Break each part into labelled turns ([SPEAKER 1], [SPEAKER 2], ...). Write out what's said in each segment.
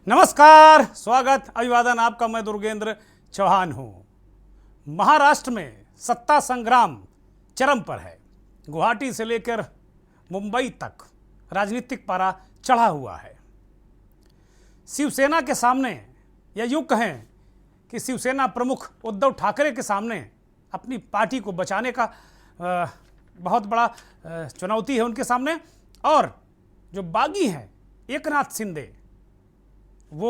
[SPEAKER 1] नमस्कार, स्वागत, अभिवादन आपका। मैं दुर्गेंद्र चौहान हूं। महाराष्ट्र में सत्ता संग्राम चरम पर है। गुवाहाटी से लेकर मुंबई तक राजनीतिक पारा चढ़ा हुआ है। शिवसेना के सामने, या यूं कहें कि शिवसेना प्रमुख उद्धव ठाकरे के सामने अपनी पार्टी को बचाने का बहुत बड़ा चुनौती है उनके सामने। और जो बागी हैं एकनाथ शिंदे, वो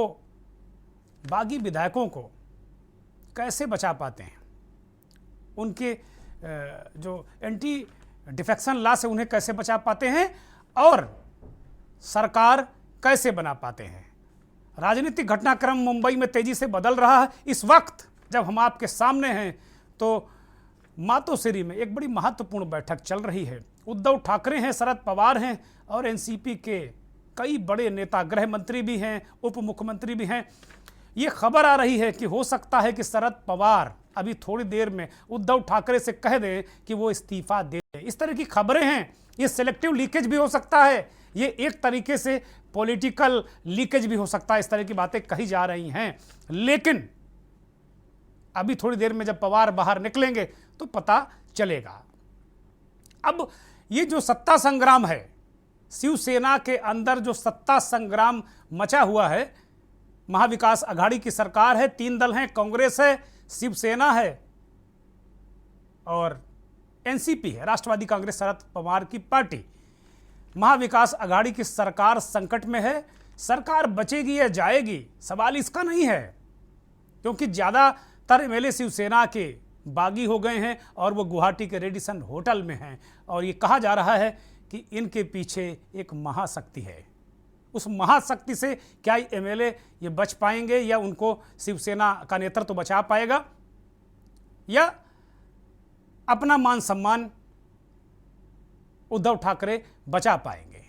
[SPEAKER 1] बागी विधायकों को कैसे बचा पाते हैं, उनके जो एंटी डिफेक्शन लॉ से उन्हें कैसे बचा पाते हैं और सरकार कैसे बना पाते हैं। राजनीतिक घटनाक्रम मुंबई में तेजी से बदल रहा है। इस वक्त जब हम आपके सामने हैं तो मातोश्री में एक बड़ी महत्वपूर्ण बैठक चल रही है। उद्धव ठाकरे हैं, शरद पवार हैं और एनसीपी के कई बड़े नेता, गृह मंत्री भी हैं, उप मुख्यमंत्री भी हैं। ये खबर आ रही है कि हो सकता है कि शरद पवार अभी थोड़ी देर में उद्धव ठाकरे से कह दें कि वो इस्तीफा दे दें। इस तरह की खबरें हैं। ये सिलेक्टिव लीकेज भी हो सकता है, ये एक तरीके से पॉलिटिकल लीकेज भी हो सकता है। इस तरह की बातें कही जा रही हैं, लेकिन अभी थोड़ी देर में जब पवार बाहर निकलेंगे तो पता चलेगा। अब ये जो सत्ता संग्राम है, शिवसेना के अंदर जो सत्ता संग्राम मचा हुआ है, महाविकास आघाड़ी की सरकार है, 3 दल हैं, कांग्रेस है, शिवसेना है और एनसीपी है, राष्ट्रवादी कांग्रेस शरद पवार की पार्टी। महाविकास आघाड़ी की सरकार संकट में है। सरकार बचेगी या जाएगी, सवाल इसका नहीं है, क्योंकि ज्यादातर एमएलए शिवसेना के बागी हो गए हैं और वो गुवाहाटी के रेडिसन होटल में हैं। और ये कहा जा रहा है कि इनके पीछे एक महाशक्ति है। उस महाशक्ति से क्या एमएलए ये बच पाएंगे, या उनको शिवसेना का नेतृत्व बचा पाएगा, या अपना मान सम्मान उद्धव ठाकरे बचा पाएंगे।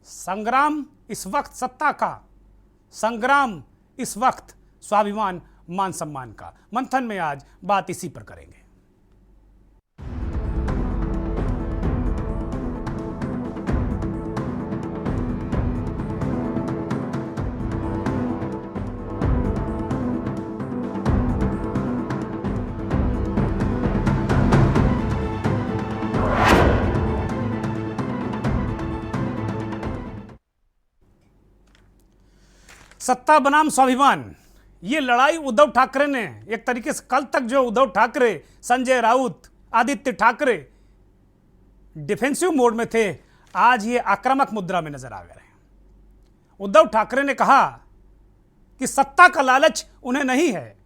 [SPEAKER 1] संग्राम इस वक्त सत्ता का, संग्राम इस वक्त स्वाभिमान मान सम्मान का। मंथन में आज बात इसी पर करेंगे। सत्ता बनाम स्वाभिमान, ये लड़ाई उद्धव ठाकरे ने एक तरीके से, कल तक जो उद्धव ठाकरे, संजय राउत, आदित्य ठाकरे डिफेंसिव मोड में थे, आज ये आक्रामक मुद्रा में नजर आ गए हैं। उद्धव ठाकरे ने कहा कि सत्ता का लालच उन्हें नहीं है,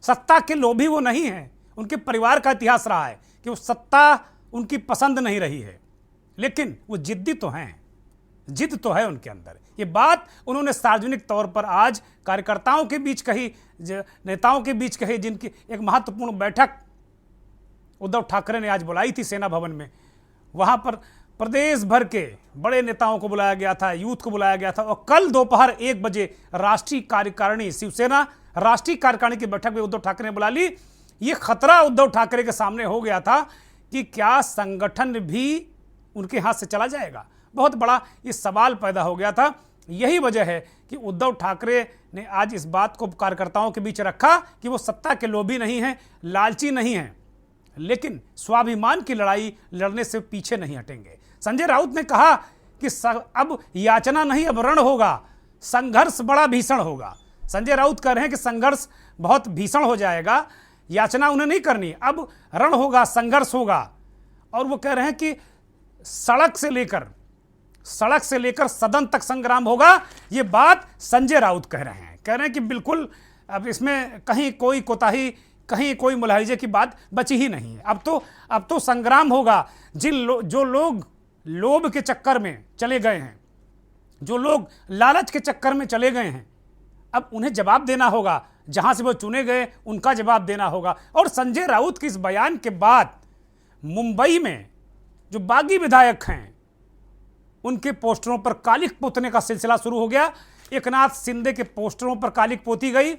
[SPEAKER 1] सत्ता के लोभी वो नहीं है। उनके परिवार का इतिहास रहा है कि वो सत्ता उनकी पसंद नहीं रही है, लेकिन वो जिद्दी तो हैं, जिद तो है उनके अंदर। ये बात उन्होंने सार्वजनिक तौर पर आज कार्यकर्ताओं के बीच कही, नेताओं के बीच कही, जिनकी एक महत्वपूर्ण बैठक उद्धव ठाकरे ने आज बुलाई थी सेना भवन में। वहां पर प्रदेश भर के बड़े नेताओं को बुलाया गया था, यूथ को बुलाया गया था। और कल दोपहर 1 बजे राष्ट्रीय कार्यकारिणी, शिवसेना राष्ट्रीय कार्यकारिणी की बैठक में उद्धव ठाकरे ने बुला ली। ये खतरा उद्धव ठाकरे के सामने हो गया था कि क्या संगठन भी उनके हाथ से चला जाएगा। बहुत बड़ा ये सवाल पैदा हो गया था। यही वजह है कि उद्धव ठाकरे ने आज इस बात को कार्यकर्ताओं के बीच रखा कि वो सत्ता के लोभी नहीं हैं, लालची नहीं हैं, लेकिन स्वाभिमान की लड़ाई लड़ने से पीछे नहीं हटेंगे। संजय राउत ने कहा कि अब याचना नहीं, अब रण होगा, संघर्ष बड़ा भीषण होगा। संजय राउत कह रहे हैं कि संघर्ष बहुत भीषण हो जाएगा, याचना उन्हें नहीं करनी, अब रण होगा, संघर्ष होगा। और वो कह रहे हैं कि सड़क से लेकर सदन तक संग्राम होगा। ये बात संजय राउत कह रहे हैं कि बिल्कुल अब इसमें कहीं कोई कोताही, कहीं कोई मुलाहिजे की बात बची ही नहीं है। अब तो संग्राम होगा। जो लोग लोभ के चक्कर में चले गए हैं, जो लोग लालच के चक्कर में चले गए हैं, अब उन्हें जवाब देना होगा। जहां से वो चुने गए उनका जवाब देना होगा। और संजय राउत के इस बयान के बाद मुंबई में जो बागी विधायक हैं, उनके पोस्टरों पर कालिख पोतने का सिलसिला शुरू हो गया। एकनाथ शिंदे के पोस्टरों पर कालिख पोती गई।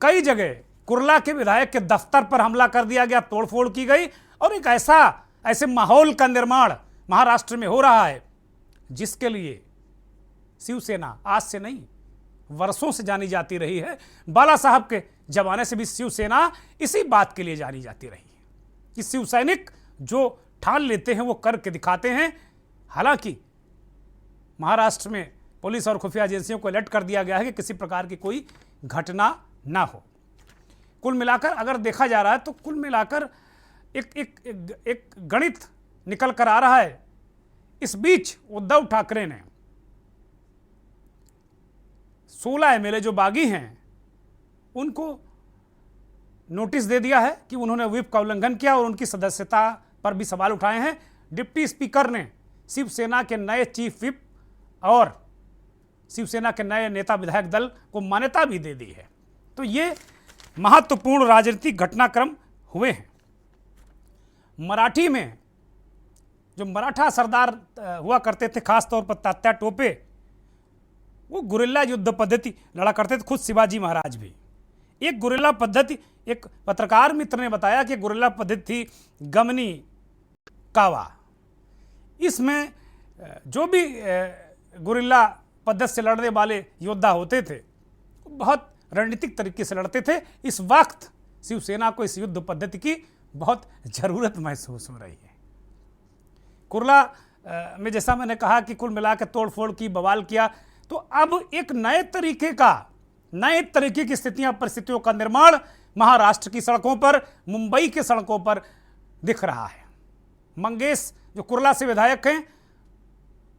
[SPEAKER 1] कई जगह कुर्ला के विधायक के दफ्तर पर हमला कर दिया गया, तोड़फोड़ की गई। और एक ऐसे माहौल का निर्माण महाराष्ट्र में हो रहा है जिसके लिए शिवसेना आज से नहीं, वर्षों से जानी जाती रही है। बाला साहब के जमाने से भी शिवसेना इसी बात के लिए जानी जाती रही है कि शिव सैनिक जो ठान लेते हैं वो करके दिखाते हैं। हालांकि महाराष्ट्र में पुलिस और खुफिया एजेंसियों को अलर्ट कर दिया गया है कि किसी प्रकार की कोई घटना ना हो। कुल मिलाकर अगर देखा जा रहा है तो कुल मिलाकर एक गणित निकल कर आ रहा है। इस बीच उद्धव ठाकरे ने 16 एमएलए जो बागी हैं उनको नोटिस दे दिया है कि उन्होंने व्हिप का उल्लंघन किया और उनकी सदस्यता पर भी सवाल उठाए हैं। डिप्टी स्पीकर ने शिवसेना के नए चीफ व्हिप और शिवसेना के नए नेता विधायक दल को मान्यता भी दे दी है। तो ये महत्वपूर्ण राजनीतिक घटनाक्रम हुए हैं। मराठी में जो मराठा सरदार हुआ करते थे, खासतौर पर तात्या टोपे, वो गुरिल्ला युद्ध पद्धति लड़ा करते थे। खुद शिवाजी महाराज भी एक गुरिल्ला पद्धति, एक पत्रकार मित्र ने बताया कि गुरिल्ला पद्धति थी गमनी कावा। इसमें जो भी गुरिल्ला पद्धति से लड़ने वाले योद्धा होते थे बहुत रणनीतिक तरीके से लड़ते थे। इस वक्त शिवसेना को इस युद्ध पद्धति की बहुत ज़रूरत महसूस हो रही है। कुर्ला में जैसा मैंने कहा कि कुल मिलाकर तोड़फोड़ की, बवाल किया, तो अब एक नए तरीके की परिस्थितियों का निर्माण महाराष्ट्र की सड़कों पर, मुंबई के सड़कों पर दिख रहा है। मंगेश जो कुर्ला से विधायक हैं,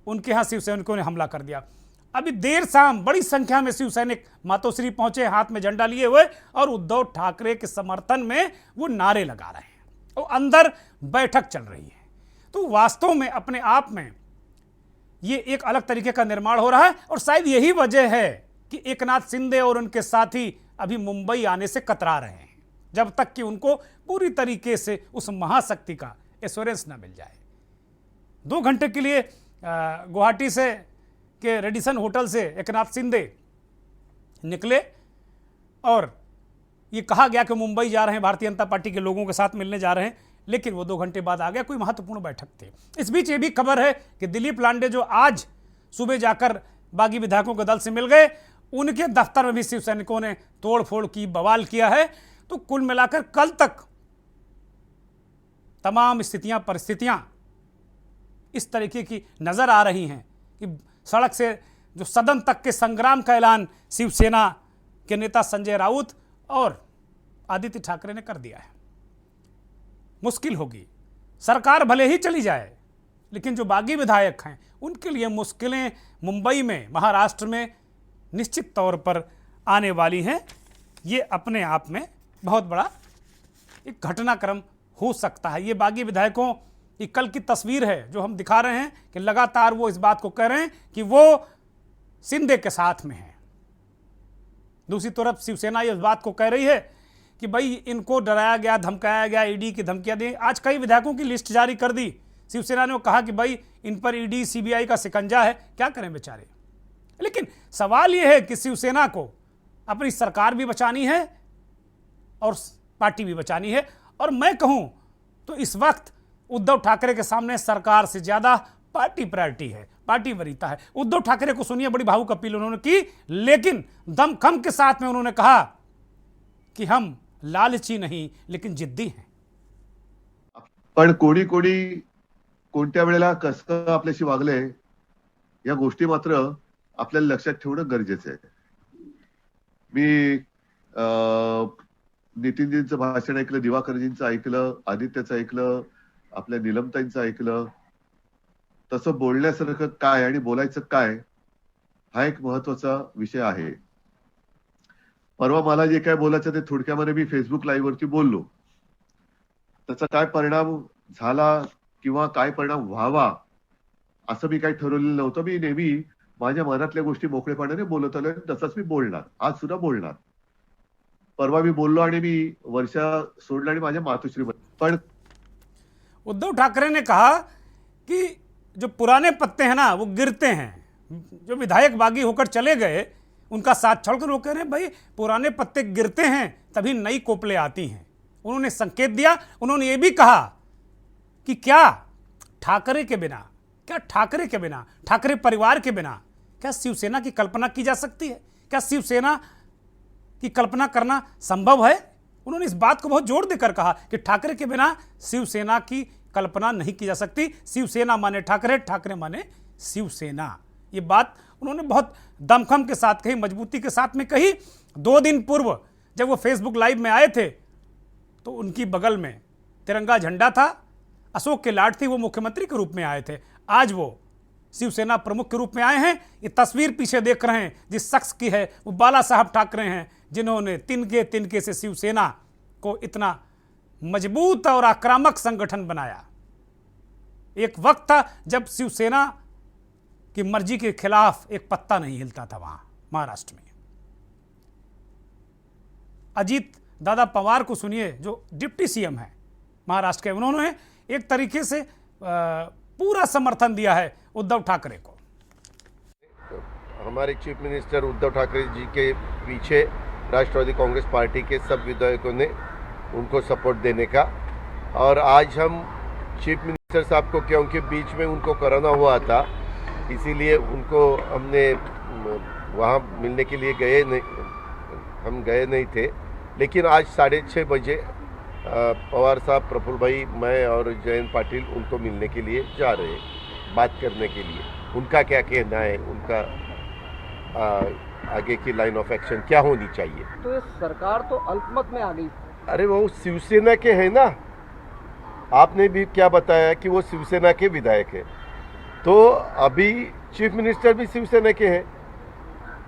[SPEAKER 1] उनके यहाँ शिवसैनिकों ने हमला कर दिया। अभी देर शाम बड़ी संख्या में शिवसैनिक मातोश्री पहुंचे, हाथ में झंडा लिए हुए, और उद्धव ठाकरे के समर्थन में वो नारे लगा रहे हैं और अंदर बैठक चल रही है। तो वास्तव में अपने आप में ये एक अलग तरीके का निर्माण हो रहा है और शायद यही वजह है कि एकनाथ शिंदे और उनके साथी अभी मुंबई आने से कतरा रहे हैं, जब तक कि उनको पूरी तरीके से उस महाशक्ति का एश्योरेंस ना मिल जाए। 2 घंटे के लिए गुवाहाटी से के रेडिसन होटल से एकनाथ शिंदे निकले और ये कहा गया कि मुंबई जा रहे हैं, भारतीय जनता पार्टी के लोगों के साथ मिलने जा रहे हैं, लेकिन वो 2 घंटे बाद आ गया। कोई महत्वपूर्ण बैठक थी। इस बीच ये भी खबर है कि दिलीप लांडे जो आज सुबह जाकर बागी विधायकों के दल से मिल गए, उनके दफ्तर में भी शिव सैनिकों ने तोड़फोड़ की, बवाल किया है। तो कुल मिलाकर कल तक तमाम परिस्थितियां इस तरीके की नजर आ रही हैं कि सड़क से जो सदन तक के संग्राम का ऐलान शिवसेना के नेता संजय राउत और आदित्य ठाकरे ने कर दिया है। मुश्किल होगी, सरकार भले ही चली जाए, लेकिन जो बागी विधायक हैं उनके लिए मुश्किलें मुंबई में, महाराष्ट्र में निश्चित तौर पर आने वाली हैं। ये अपने आप में बहुत बड़ा एक घटनाक्रम हो सकता है। ये बागी विधायकों की कल की तस्वीर है जो हम दिखा रहे हैं कि लगातार वो इस बात को कह रहे हैं कि वो शिंदे के साथ में हैं। दूसरी तरफ शिवसेना इस बात को कह रही है कि भाई इनको डराया गया, धमकाया गया, ईडी की धमकियां दी। आज कई विधायकों की लिस्ट जारी कर दी शिवसेना ने, कहा कि भाई इन पर ईडी सीबीआई का शिकंजा है, क्या करें बेचारे। लेकिन सवाल यह है कि शिवसेना को अपनी सरकार भी बचानी है और पार्टी भी बचानी है, और मैं कहूं तो इस वक्त उद्धव ठाकरे के सामने सरकार से ज्यादा पार्टी प्रायोरिटी है, पार्टी वरीयता है। उद्धव ठाकरे को सुनिए, बड़ी भावुक अपील उन्होंने की, लेकिन दमखम के साथ में उन्होंने कहा कि हम लालची नहीं लेकिन जिद्दी हैं।
[SPEAKER 2] पण कोणी कोणत्या वेळेला कसं आपल्याशी वागले या गोष्टी मात्र आपल्याला लक्षात ठेवणं गरजेचं आहे। मी नितीनजींचं भाषण ऐकलं, दिवाकरजींचं ऐकलं, आदित्यचं ऐकलं, आपल्या नीलमताईंचं ऐकलं। तसं बोलण्यासारखं काय आणि बोलायचं काय हा एक महत्वाचा विषय आहे। परवा मला जे काय बोलायचं ते थोडक्यामध्ये मी फेसबुक लाईव्ह वरती बोललो। त्याचा काय परिणाम झाला किंवा काय परिणाम व्हावा असं मी काही ठरवलेलं नव्हतं। मी नेहमी माझ्या मनातल्या गोष्टी मोकळेपणाने बोलत आलोय, तसंच मी बोलणार, आज सुद्धा बोलणार। परवा मी बोललो आणि मी वर्षा सोडला आणि माझ्या मातोश्री पण
[SPEAKER 1] उद्धव ठाकरे ने कहा कि जो पुराने पत्ते हैं ना वो गिरते हैं। जो विधायक बागी होकर चले गए उनका साथ छोड़कर वो कह रहे हैं भाई पुराने पत्ते गिरते हैं तभी नई कोपले आती हैं। उन्होंने संकेत दिया। उन्होंने ये भी कहा कि क्या ठाकरे के बिना, ठाकरे परिवार के बिना क्या शिवसेना की कल्पना की जा सकती है? क्या शिवसेना की कल्पना करना संभव है? उन्होंने इस बात को बहुत जोर देकर कहा कि ठाकरे के बिना शिवसेना की कल्पना नहीं की जा सकती। शिवसेना माने ठाकरे, ठाकरे माने शिवसेना। ये बात उन्होंने बहुत दमखम के साथ कही, मजबूती के साथ में कही। 2 दिन पूर्व जब वो फेसबुक लाइव में आए थे तो उनकी बगल में तिरंगा झंडा था, अशोक के लाट थी, वो मुख्यमंत्री के रूप में आए थे। आज वो शिवसेना प्रमुख के रूप में आए हैं। ये तस्वीर पीछे देख रहे हैं जिस शख्स की है वो बाला साहब ठाकरे हैं, जिन्होंने तिनके तिनके से शिवसेना को इतना मजबूत और आक्रामक संगठन बनाया। एक वक्त था जब शिवसेना की मर्जी के खिलाफ एक पत्ता नहीं हिलता था वहां महाराष्ट्र में। अजीत दादा पवार को सुनिए, जो डिप्टी सीएम है महाराष्ट्र के, उन्होंने एक तरीके से पूरा समर्थन दिया है उद्धव ठाकरे को।
[SPEAKER 3] हमारे चीफ मिनिस्टर उद्धव ठाकरे जी के पीछे राष्ट्रवादी कांग्रेस पार्टी के सब विधायकों ने उनको सपोर्ट देने का, और आज हम चीफ मिनिस्टर साहब को, क्योंकि बीच में उनको कोरोना हुआ था इसीलिए उनको हमने वहाँ मिलने के लिए हम गए नहीं थे, लेकिन आज 6:30 बजे पवार साहब, प्रफुल्ल भाई, मैं और जयंत पाटिल उनको मिलने के लिए जा रहे हैं, बात करने के लिए। उनका क्या कहना है, उनका आगे की लाइन ऑफ एक्शन क्या होनी चाहिए।
[SPEAKER 4] तो ये सरकार तो अल्पमत में आ गई।
[SPEAKER 3] अरे वो शिवसेना के हैं ना, आपने भी क्या बताया कि वो शिवसेना के विधायक है, तो अभी चीफ मिनिस्टर भी शिवसेना के हैं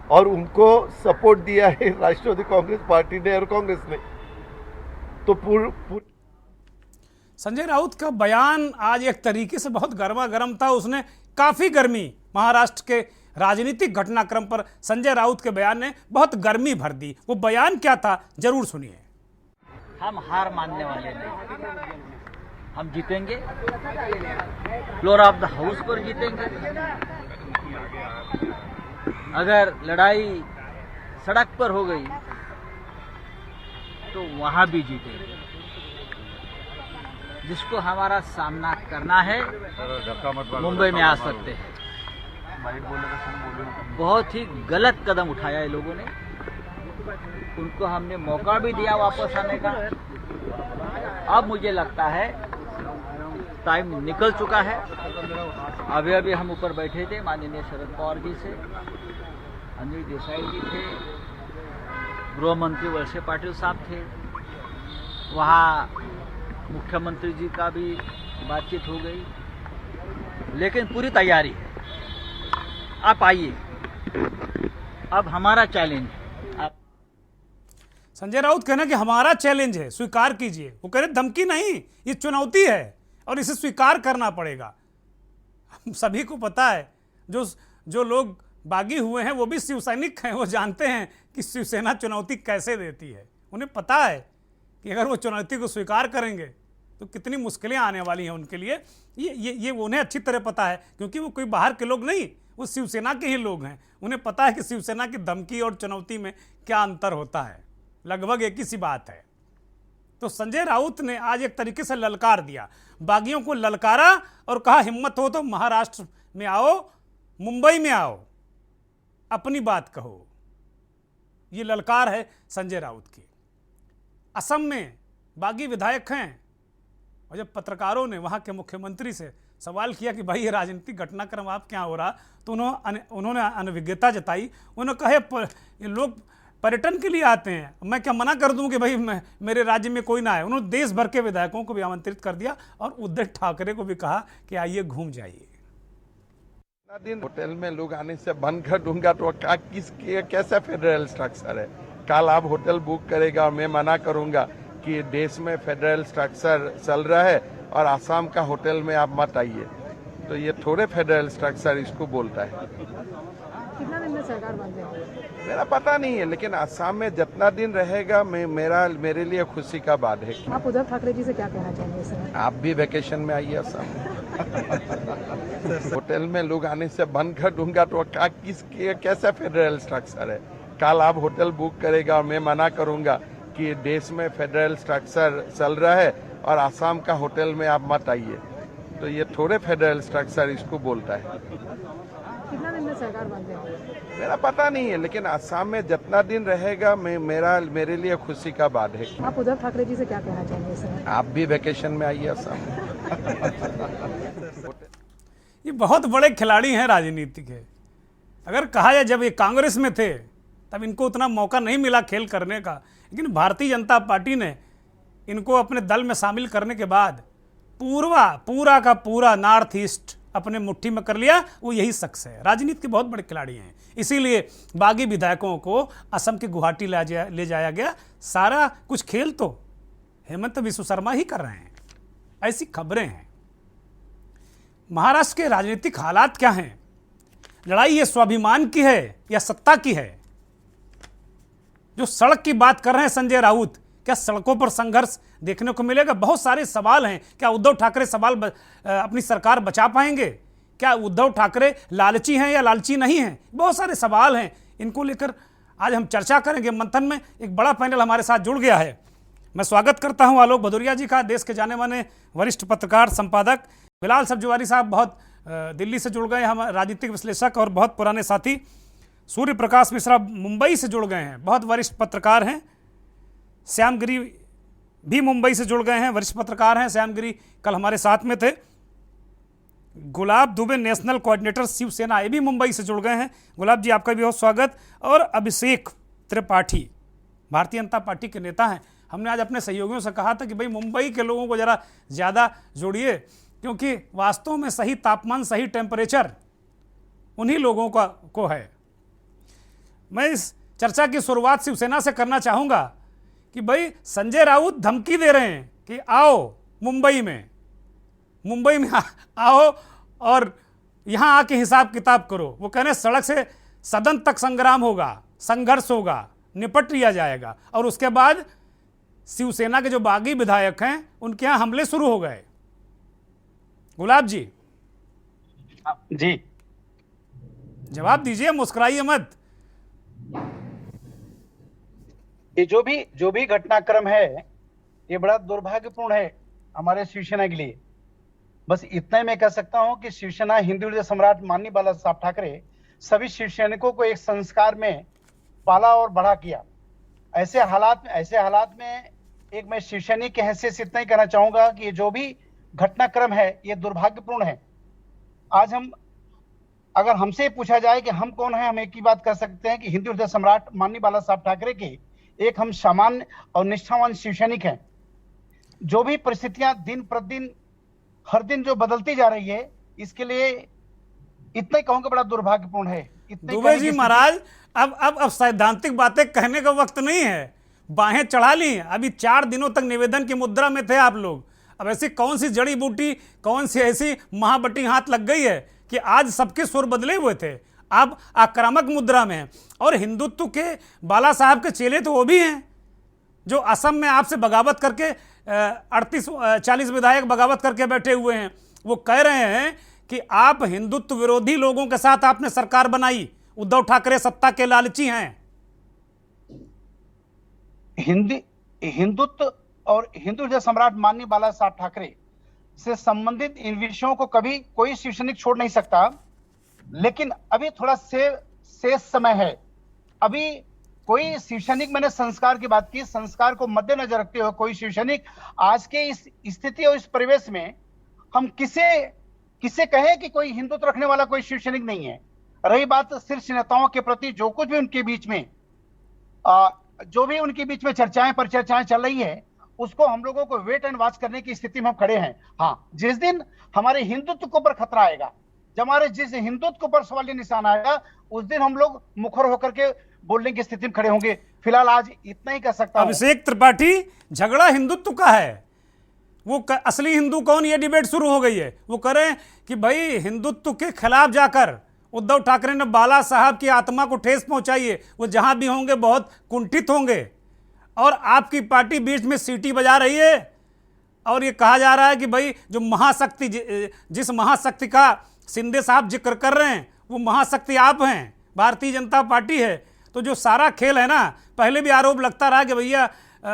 [SPEAKER 3] और उनको सपोर्ट दिया है राष्ट्रवादी कांग्रेस पार्टी ने और कांग्रेस ने। तो
[SPEAKER 1] संजय राउत का बयान आज एक तरीके से बहुत गर्मा गर्म था। उसने काफी गर्मी महाराष्ट्र के राजनीतिक घटनाक्रम पर संजय राउत के बयान ने बहुत गर्मी भर दी। वो बयान क्या था, जरूर सुनिए।
[SPEAKER 5] हम हार मानने वाले नहीं, हम जीतेंगे, फ्लोर ऑफ द हाउस पर जीतेंगे। अगर लड़ाई सड़क पर हो गई तो वहां भी जीतेंगे। जिसको हमारा सामना करना है मुंबई में आ सकते हैं। बहुत ही गलत कदम उठाया है लोगों ने, उनको हमने मौका भी दिया वापस आने का। अब मुझे लगता है टाइम निकल चुका है। अभी हम ऊपर बैठे थे, माननीय शरद पवार जी से, अनिल देसाई जी थे, गृह मंत्री वळसे पाटिल साहब थे, वहाँ मुख्यमंत्री जी का भी बातचीत हो गई, लेकिन पूरी तैयारी है। आप आइए, अब हमारा चैलेंज है।
[SPEAKER 1] संजय राउत कहना कि हमारा चैलेंज है, स्वीकार कीजिए। वो कह रहे धमकी नहीं, ये चुनौती है और इसे स्वीकार करना पड़ेगा। हम सभी को पता है, जो लोग बागी हुए हैं वो भी शिव सैनिक हैं, वो जानते हैं कि शिवसेना चुनौती कैसे देती है। उन्हें पता है कि अगर वो चुनौती को स्वीकार करेंगे तो कितनी मुश्किलें आने वाली हैं उनके लिए। ये उन्हें अच्छी तरह पता है, क्योंकि वो कोई बाहर के लोग नहीं, वो शिवसेना के ही लोग हैं। उन्हें पता है कि शिवसेना की धमकी और चुनौती में क्या अंतर होता है, लगभग एक ही सी बात है। तो संजय राउत ने आज एक तरीके से ललकार दिया, बागियों को ललकारा और कहा हिम्मत हो तो महाराष्ट्र में आओ, मुंबई में आओ, अपनी बात कहो। ये ललकार है संजय राउत की। असम में बागी विधायक हैं, और जब पत्रकारों ने वहाँ के मुख्यमंत्री से सवाल किया कि भाई ये राजनीतिक घटनाक्रम आप क्या हो रहा, तो उन्होंने अनभिज्ञता जताई। उन्होंने कहे ये लोग पर्यटन के लिए आते हैं, मैं क्या मना कर दूं कि भाई मेरे राज्य में कोई ना आए। उन्होंने देश भर के विधायकों को भी आमंत्रित कर दिया और उद्धव ठाकरे को भी कहा कि आइए घूम जाइए।
[SPEAKER 6] दिन होटल में लोग आने से बंद कर दूंगा तो कैसा फेडरल स्ट्रक्चर है। कल आप होटल बुक करेगा और मैं मना करूंगा कि देश में फेडरल स्ट्रक्चर चल रहा है और आसाम का होटल में आप मत आइए, तो ये थोड़े फेडरल स्ट्रक्चर इसको बोलता है।
[SPEAKER 4] कितना दिन में सरकार बन जाएगी
[SPEAKER 6] मेरा पता नहीं है, लेकिन आसाम में जितना दिन रहेगा मेरे लिए खुशी का बात है।
[SPEAKER 4] आप उद्धव ठाकरे जी से क्या कहना चाहेंगे सर?
[SPEAKER 6] आप भी वेकेशन में आइए आसाम में। होटल में लोग आने से बंद कर दूंगा तो कैसा फेडरल स्ट्रक्चर है। कल आप होटल बुक करेगा और मैं मना करूंगा कि देश में फेडरल स्ट्रक्चर चल रहा है और आसाम का होटल में आप मत आइए, तो ये थोड़े फेडरल स्ट्रक्चर इसको बोलता है।
[SPEAKER 4] कितना दिन में सरकार बन जाएगी?
[SPEAKER 6] मेरा पता नहीं है, लेकिन आसाम में जितना दिन रहेगा मेरे लिए खुशी का बात है।
[SPEAKER 4] आप उद्धव ठाकरे जी से क्या कहना चाहेंगे इस समय?
[SPEAKER 6] आप भी वेकेशन में आइए आसाम।
[SPEAKER 1] ये बहुत बड़े खिलाड़ी हैं राजनीति के। अगर कहा जाए जब ये कांग्रेस में थे तब इनको उतना मौका नहीं मिला खेल करने का, लेकिन भारतीय जनता पार्टी ने इनको अपने दल में शामिल करने के बाद पूरा का पूरा नॉर्थ ईस्ट अपने मुट्ठी में कर लिया। वो यही शख्स है, राजनीति के बहुत बड़े खिलाड़ी हैं। इसीलिए बागी विधायकों को असम के गुवाहाटी ले जाया गया। सारा कुछ खेल तो हेमंत बिस्व शर्मा ही कर रहे हैं, ऐसी खबरें हैं। महाराष्ट्र के राजनीतिक हालात क्या हैं? लड़ाई ये स्वाभिमान की है या सत्ता की है? जो सड़क की बात कर रहे हैं संजय राउत, क्या सड़कों पर संघर्ष देखने को मिलेगा? बहुत सारे सवाल हैं। क्या उद्धव ठाकरे अपनी सरकार बचा पाएंगे? क्या उद्धव ठाकरे लालची हैं या लालची नहीं हैं? बहुत सारे सवाल हैं, इनको लेकर आज हम चर्चा करेंगे। मंथन में एक बड़ा पैनल हमारे साथ जुड़ गया है। मैं स्वागत करता हूं आलोक भदौरिया जी का, देश के जाने माने वरिष्ठ पत्रकार संपादक। बिलाल सब्जवारी साहब बहुत दिल्ली से जुड़ गए हैं, हम राजनीतिक विश्लेषक और बहुत पुराने साथी। सूर्य प्रकाश मिश्रा मुंबई से जुड़ गए हैं, बहुत वरिष्ठ पत्रकार हैं। श्याम गिरी भी मुंबई से जुड़ गए हैं, वरिष्ठ पत्रकार हैं। श्याम गिरी कल हमारे साथ में थे। गुलाब दुबे नेशनल कोऑर्डिनेटर शिवसेना, ये भी मुंबई से जुड़ गए हैं। गुलाब जी आपका भी बहुत स्वागत। और अभिषेक त्रिपाठी भारतीय जनता पार्टी के नेता हैं। हमने आज अपने सहयोगियों से कहा था कि भाई मुंबई के लोगों को ज़रा ज़्यादा जोड़िए, क्योंकि वास्तव में सही तापमान, सही टेम्परेचर उन्हीं लोगों को है। मैं इस चर्चा की शुरुआत शिवसेना से करना चाहूँगा कि भाई संजय राउत धमकी दे रहे हैं कि आओ मुंबई में आओ और यहाँ आके हिसाब किताब करो। वो कह रहे हैं सड़क से सदन तक संग्राम होगा, संघर्ष होगा, निपट लिया जाएगा। और उसके बाद शिवसेना के जो बागी विधायक हैं उनके यहाँ हमले शुरू हो गए। गुलाब जी जवाब दीजिए, मुस्कुराइए मत।
[SPEAKER 7] ये जो भी घटनाक्रम है ये बड़ा दुर्भाग्यपूर्ण है हमारे शिवसेना के लिए। बस इतना ही मैं कह सकता हूं कि शिवसेना हिंदू हृदय सम्राट माननीय बाला साहब ठाकरे सभी शिवसैनिकों को एक संस्कार में पाला और बड़ा किया। ऐसे हालात में एक मैं शिवसैनिक के हैसियत से इतना ही कहना चाहूंगा कि ये जो भी घटनाक्रम है ये दुर्भाग्यपूर्ण है। आज अगर हमसे पूछा जाए कि हम कौन है, हम एक ही बात कर सकते हैं कि हिंदू हृदय सम्राट माननीय बाला साहब ठाकरे के एक हम सामान्य और निष्ठावान शिवसैनिक हैं। जो भी परिस्थितियां दिन प्रतिदिन हर दिन जो बदलती जा रही है, इसके लिए इतना ही कहूंगा बड़ा दुर्भाग्यपूर्ण है।
[SPEAKER 1] दुबे जी महाराज अब सैद्धांतिक बातें कहने का वक्त नहीं है, बाहें चढ़ा ली। अभी 4 दिनों तक निवेदन की मुद्रा में थे आप लोग। अब ऐसी कौन सी जड़ी बूटी, कौन सी ऐसी महाबटी हाथ लग गई है कि आज सबके सुर बदले हुए थे? आप आक्रामक मुद्रा में हैं। और हिंदुत्व के बाला साहब के चेले तो वो भी हैं जो असम में आपसे बगावत करके 38-40 विधायक बगावत करके बैठे हुए हैं। वो कह रहे हैं कि आप हिंदुत्व विरोधी लोगों के साथ आपने सरकार बनाई, उद्धव ठाकरे सत्ता के लालची हैं।
[SPEAKER 7] हिंदुत्व और हिंदू हृदय सम्राट माननीय बाला साहब ठाकरे से संबंधित इन विषयों को कभी कोई शिवसैनिक छोड़ नहीं सकता। लेकिन अभी थोड़ा शेष समय है। अभी कोई शिवसैनिक, मैंने संस्कार की बात की, संस्कार को मद्देनजर रखते हुए कोई शिवसैनिक आज के इस स्थिति और इस परिवेश में हम किसे कहे कि कोई हिंदुत्व रखने वाला कोई शिवसैनिक नहीं है। रही बात शीर्ष नेताओं के प्रति जो कुछ भी उनके बीच में चर्चाएं चल रही है, उसको हम लोगों को वेट एंड वॉच करने की स्थिति में हम खड़े हैं। हाँ, जिस दिन हमारे हिंदुत्व के ऊपर खतरा आएगा, जब हमारे जिस हिंदुत्व के ऊपर सवाल निशान आएगा, उस दिन हम लोग मुखर होकर के बोलने की स्थिति में खड़े होंगे। फिलहाल आज इतना ही कह सकता हूं।
[SPEAKER 1] अभिषेक त्रिपाठी, झगड़ा हिंदुत्व का है। वो असली हिंदू कौन, ये डिबेट शुरू हो गई है। वो कह रहे हैं कि भाई हिंदुत्व के खिलाफ जाकर उद्धव ठाकरे ने बाला साहब की आत्मा को ठेस पहुंचाई है। वो जहां भी होंगे बहुत कुंठित होंगे। और आपकी पार्टी बीच में सीटी बजा रही है और ये कहा जा रहा है कि भाई जो महाशक्ति, जिस महाशक्ति का शिंदे साहब जिक्र कर रहे हैं, वो महाशक्ति आप हैं, भारतीय जनता पार्टी है। तो जो सारा खेल है ना, पहले भी आरोप लगता रहा कि भैया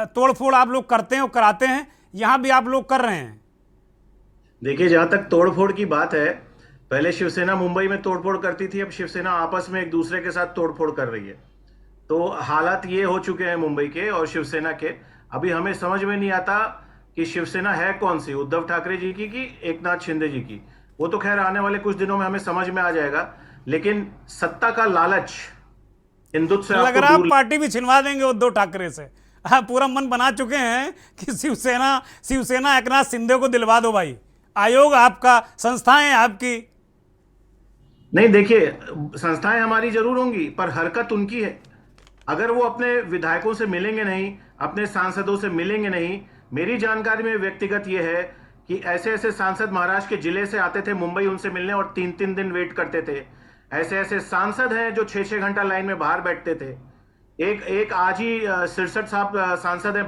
[SPEAKER 1] तोड़फोड़ आप लोग करते हैं और कराते हैं, यहाँ भी आप लोग कर रहे हैं।
[SPEAKER 8] देखिए, जहाँ तक तोड़फोड़ की बात है पहले शिवसेना मुंबई में तोड़फोड़ करती थी, अब शिवसेना आपस में एक दूसरे के साथ तोड़फोड़ कर रही है। तो हालात ये हो चुके हैं मुंबई के और शिवसेना के। अभी हमें समझ में नहीं आता कि शिवसेना है कौन सी, उद्धव ठाकरे जी की कि एकनाथ शिंदे जी की। वो तो खैर आने वाले कुछ दिनों में हमें समझ में आ जाएगा, लेकिन सत्ता का लालच हिंदुत्व से
[SPEAKER 1] लग
[SPEAKER 8] आपको
[SPEAKER 1] रहा
[SPEAKER 8] दूर
[SPEAKER 1] पार्टी भी छिनवा देंगे उद्धव ठाकरे से। हाँ, पूरा मन बना चुके हैं कि शिवसेना एकनाथ शिंदे को दिलवा दो भाई। आयोग आपका, संस्थाएं आपकी।
[SPEAKER 8] नहीं, देखिए, संस्थाएं हमारी जरूर होंगी, पर हरकत उनकी है। अगर वो अपने विधायकों से मिलेंगे नहीं, अपने सांसदों से मिलेंगे नहीं। मेरी जानकारी में व्यक्तिगत ये है कि ऐसे ऐसे सांसद महाराष्ट्र के जिले से आते थे मुंबई उनसे मिलने और 3-3 दिन वेट करते थे। ऐसे ऐसे सांसद हैं जो 6-6 घंटा लाइन में बाहर बैठते थे। एक आज ही सिरसठ साहब सांसद हैं,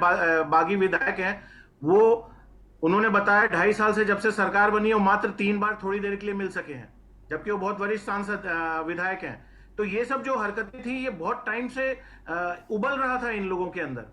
[SPEAKER 8] बागी विधायक हैं, वो उन्होंने बताया 2.5 साल से जब से सरकार बनी है वो मात्र 3 बार थोड़ी देर के लिए मिल सके हैं, जबकि वो बहुत वरिष्ठ सांसद विधायक हैं। तो ये सब जो हरकतें थी ये बहुत टाइम से उबल रहा था इन लोगों के अंदर।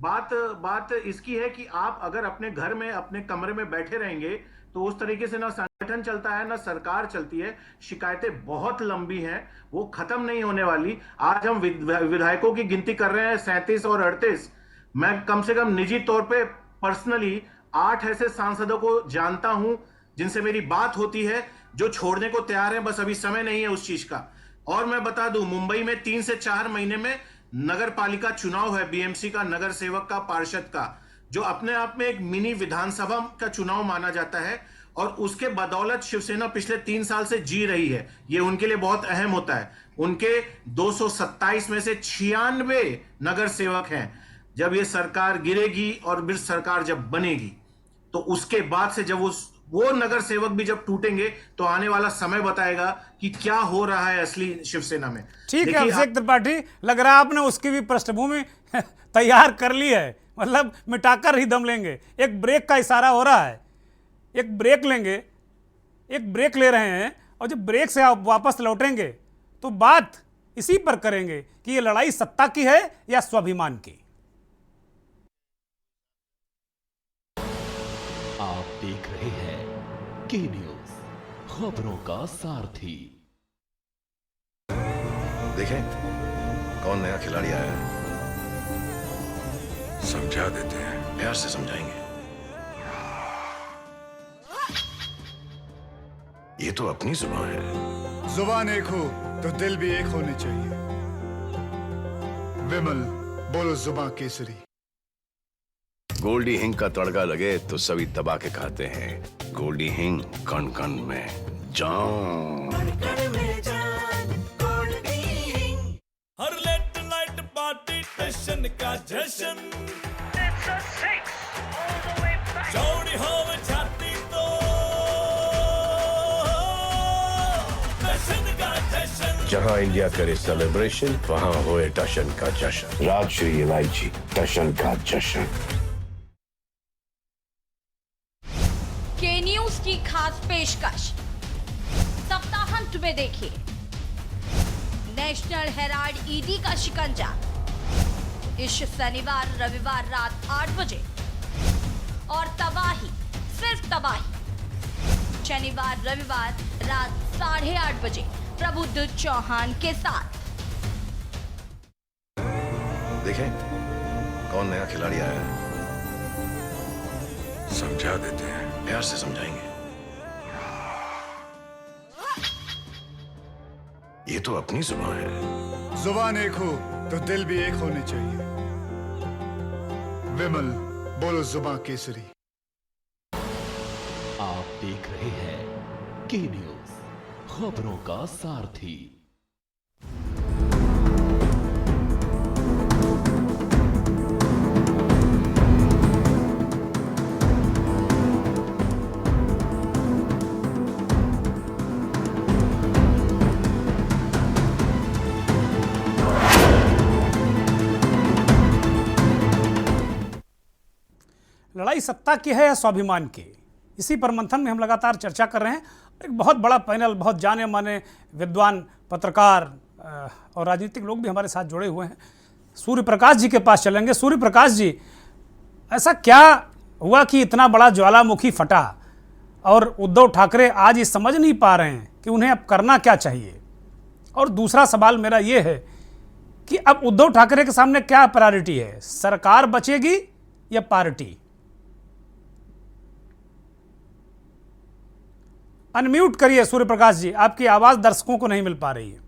[SPEAKER 8] बात इसकी है कि आप अगर अपने घर में अपने कमरे में बैठे रहेंगे तो उस तरीके से ना संगठन चलता है ना सरकार चलती है। शिकायतें बहुत लंबी हैं, वो खत्म नहीं होने वाली। आज हम विधायकों की गिनती कर रहे हैं 37 और 38। मैं कम से कम निजी तौर पे पर्सनली 8 ऐसे सांसदों को जानता हूं जिनसे मेरी बात होती है, जो छोड़ने को तैयार है, बस अभी समय नहीं है उस चीज का। और मैं बता दूं, मुंबई में 3 से 4 महीने में नगर पालिका चुनाव है, बीएमसी का, नगर सेवक का, पार्षद का, जो अपने आप में एक मिनी विधानसभा का चुनाव माना जाता है। और उसके बदौलत शिवसेना पिछले 3 साल से जी रही है। ये उनके लिए बहुत अहम होता है। उनके 227 में से 96 नगर सेवक हैं। जब ये सरकार गिरेगी और फिर सरकार जब बनेगी, तो उसके बाद से जब वो नगर सेवक भी जब टूटेंगे तो आने वाला समय बताएगा कि क्या हो रहा है असली शिवसेना में।
[SPEAKER 1] ठीक है अभिषेक त्रिपाठी, लग रहा है आपने उसकी भी पृष्ठभूमि तैयार कर ली है, मतलब मिटाकर ही दम लेंगे। एक ब्रेक का इशारा हो रहा है, एक ब्रेक लेंगे, एक ब्रेक ले रहे हैं, और जब ब्रेक से आप वापस लौटेंगे तो बात इसी पर करेंगे कि ये लड़ाई सत्ता की है या स्वाभिमान की।
[SPEAKER 9] आप देख रहे हैं के न्यूज, खबरों का सारथी।
[SPEAKER 10] देखें कौन नया खिलाड़ी आया है, समझा देते हैं, प्यार से समझाएंगे। ये तो अपनी जुबान है।
[SPEAKER 11] जुबान एक हो तो दिल भी एक होने चाहिए। विमल बोलो जुबान केसरी।
[SPEAKER 10] गोल्डी हिंग का तड़का लगे तो सभी दबा के खाते हैं। गोल्डी हिंग कण कण में जान।
[SPEAKER 12] हर लेट नाइट पार्टी टेंशन का जश्न, चौड़ी हो छाती तो टशन का जश्न।
[SPEAKER 10] जहां इंडिया करे सेलिब्रेशन वहां होए टशन का जश्न। राजश्री इलायची टशन का जश्न।
[SPEAKER 13] के न्यूज की खास पेशकश सप्ताहांत में देखिए नेशनल हेराल्ड ईडी का शिकंजा इस शनिवार रविवार रात 8 बजे और तबाही, सिर्फ तबाही शनिवार रविवार रात 8:30 बजे प्रबुद्ध चौहान के साथ।
[SPEAKER 10] देखें कौन नया खिलाड़ी आया है, समझा देते हैं, प्यार से समझाएंगे। ये तो अपनी जुबान है।
[SPEAKER 11] जुबान एक हो तो दिल भी एक होने चाहिए। विमल बोलो जुबान केसरी।
[SPEAKER 9] आप देख रहे हैं के न्यूज, खबरों का सारथी।
[SPEAKER 1] लड़ाई सत्ता की है या स्वाभिमान की, इसी पर मंथन में हम लगातार चर्चा कर रहे हैं। एक बहुत बड़ा पैनल, बहुत जाने माने विद्वान, पत्रकार और राजनीतिक लोग भी हमारे साथ जुड़े हुए हैं। सूर्य प्रकाश जी के पास चलेंगे। सूर्य प्रकाश जी, ऐसा क्या हुआ कि इतना बड़ा ज्वालामुखी फटा और उद्धव ठाकरे आज ये समझ नहीं पा रहे हैं कि उन्हें अब करना क्या चाहिए। और दूसरा सवाल मेरा ये है कि अब उद्धव ठाकरे के सामने क्या प्रायोरिटी है, सरकार बचेगी या पार्टी? अनम्यूट करिए सूर्य प्रकाश जी, आपकी आवाज दर्शकों को नहीं मिल पा रही है।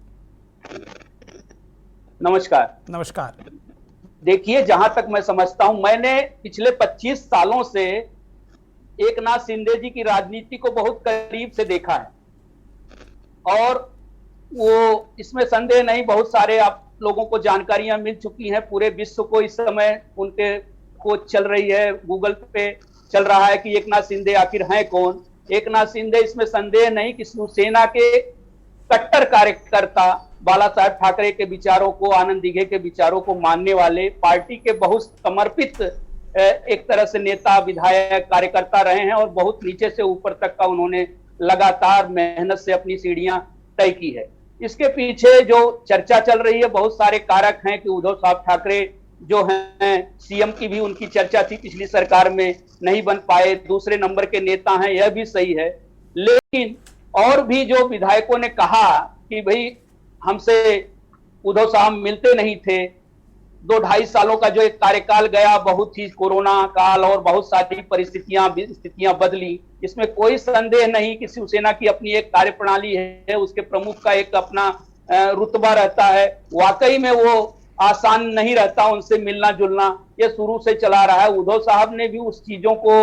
[SPEAKER 14] नमस्कार।
[SPEAKER 1] नमस्कार।
[SPEAKER 14] देखिए, जहां तक मैं समझता हूं, मैंने पिछले 25 सालों से एकनाथ शिंदे जी की राजनीति को बहुत करीब से देखा है और वो इसमें संदेह नहीं, बहुत सारे आप लोगों को जानकारियां मिल चुकी हैं। पूरे विश्व को इस समय उनके खोज चल रही है, गूगल पे चल रहा है कि एकनाथ शिंदे आखिर हैं कौन। एकनाथ शिंदे, इसमें संदेह नहीं कि शिवसेना के कट्टर कार्यकर्ता, बाला साहेब ठाकरे के विचारों को, आनंद दिघे के विचारों को मानने वाले, पार्टी के बहुत समर्पित एक तरह से नेता, विधायक, कार्यकर्ता रहे हैं और बहुत नीचे से ऊपर तक का उन्होंने लगातार मेहनत से अपनी सीढ़ियां तय की है। इसके पीछे जो चर्चा चल रही है, बहुत सारे कारक हैं कि उद्धव साहब ठाकरे जो हैं, सीएम की भी उनकी चर्चा थी, पिछली सरकार में नहीं बन पाए, दूसरे नंबर के नेता हैं, यह भी सही है। लेकिन और भी जो विधायकों ने कहा कि भाई हमसे उद्धव साहब मिलते नहीं थे, 2-2.5 सालों का जो एक कार्यकाल गया, बहुत ही कोरोना काल और बहुत सारी स्थितियां बदली, इसमें कोई संदेह नहीं कि शिवसेना की अपनी एक कार्यप्रणाली है, उसके प्रमुख का एक अपना रुतबा रहता है। वाकई में वो आसान नहीं रहता उनसे मिलना जुलना, ये शुरू से चला रहा है। उद्धव साहब ने भी उस चीजों को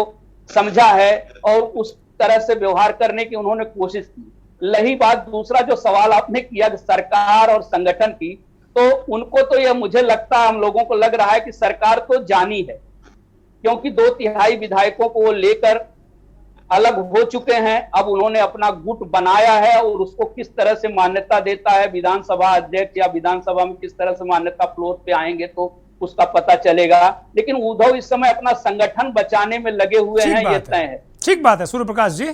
[SPEAKER 14] समझा है और उस तरह से व्यवहार करने की उन्होंने कोशिश की। रही बात दूसरा जो सवाल आपने किया सरकार और संगठन की, तो उनको तो यह मुझे लगता है, हम लोगों को लग रहा है कि सरकार तो जानी है, क्योंकि 2/3 विधायकों को वो लेकर अलग हो चुके हैं। अब उन्होंने अपना गुट बनाया है और उसको किस तरह से मान्यता देता है विधानसभा अध्यक्ष या विधानसभा में किस तरह से मान्यता फ्लोर पे आएंगे तो उसका पता चलेगा। लेकिन उद्धव इस समय अपना संगठन बचाने में लगे हुए हैं, ये तय है।
[SPEAKER 1] ठीक बात है सूर्य प्रकाश जी।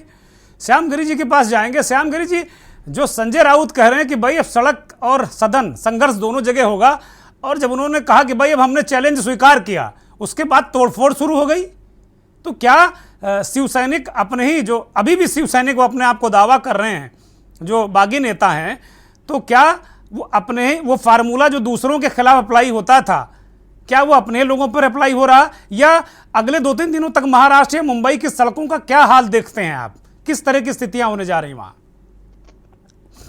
[SPEAKER 1] श्याम गिरी जी के पास जाएंगे। श्याम गिरी जी, जो संजय राउत कह रहे हैं कि भाई अब सड़क और सदन संघर्ष दोनों जगह होगा, और जब उन्होंने कहा कि भाई अब हमने चैलेंज स्वीकार किया, उसके बाद तोड़फोड़ शुरू हो गई, तो क्या शिव सैनिक अपने ही, जो अभी भी शिव सैनिक वो अपने आप को दावा कर रहे हैं, जो बागी नेता हैं, तो क्या वो अपने ही वो फार्मूला जो दूसरों के खिलाफ अप्लाई होता था, क्या वो अपने लोगों पर अप्लाई हो रहा, या अगले 2-3 दिनों तक महाराष्ट्र या मुंबई की सड़कों का क्या हाल देखते हैं आप? किस तरह की स्थितियां होने जा रही वहां?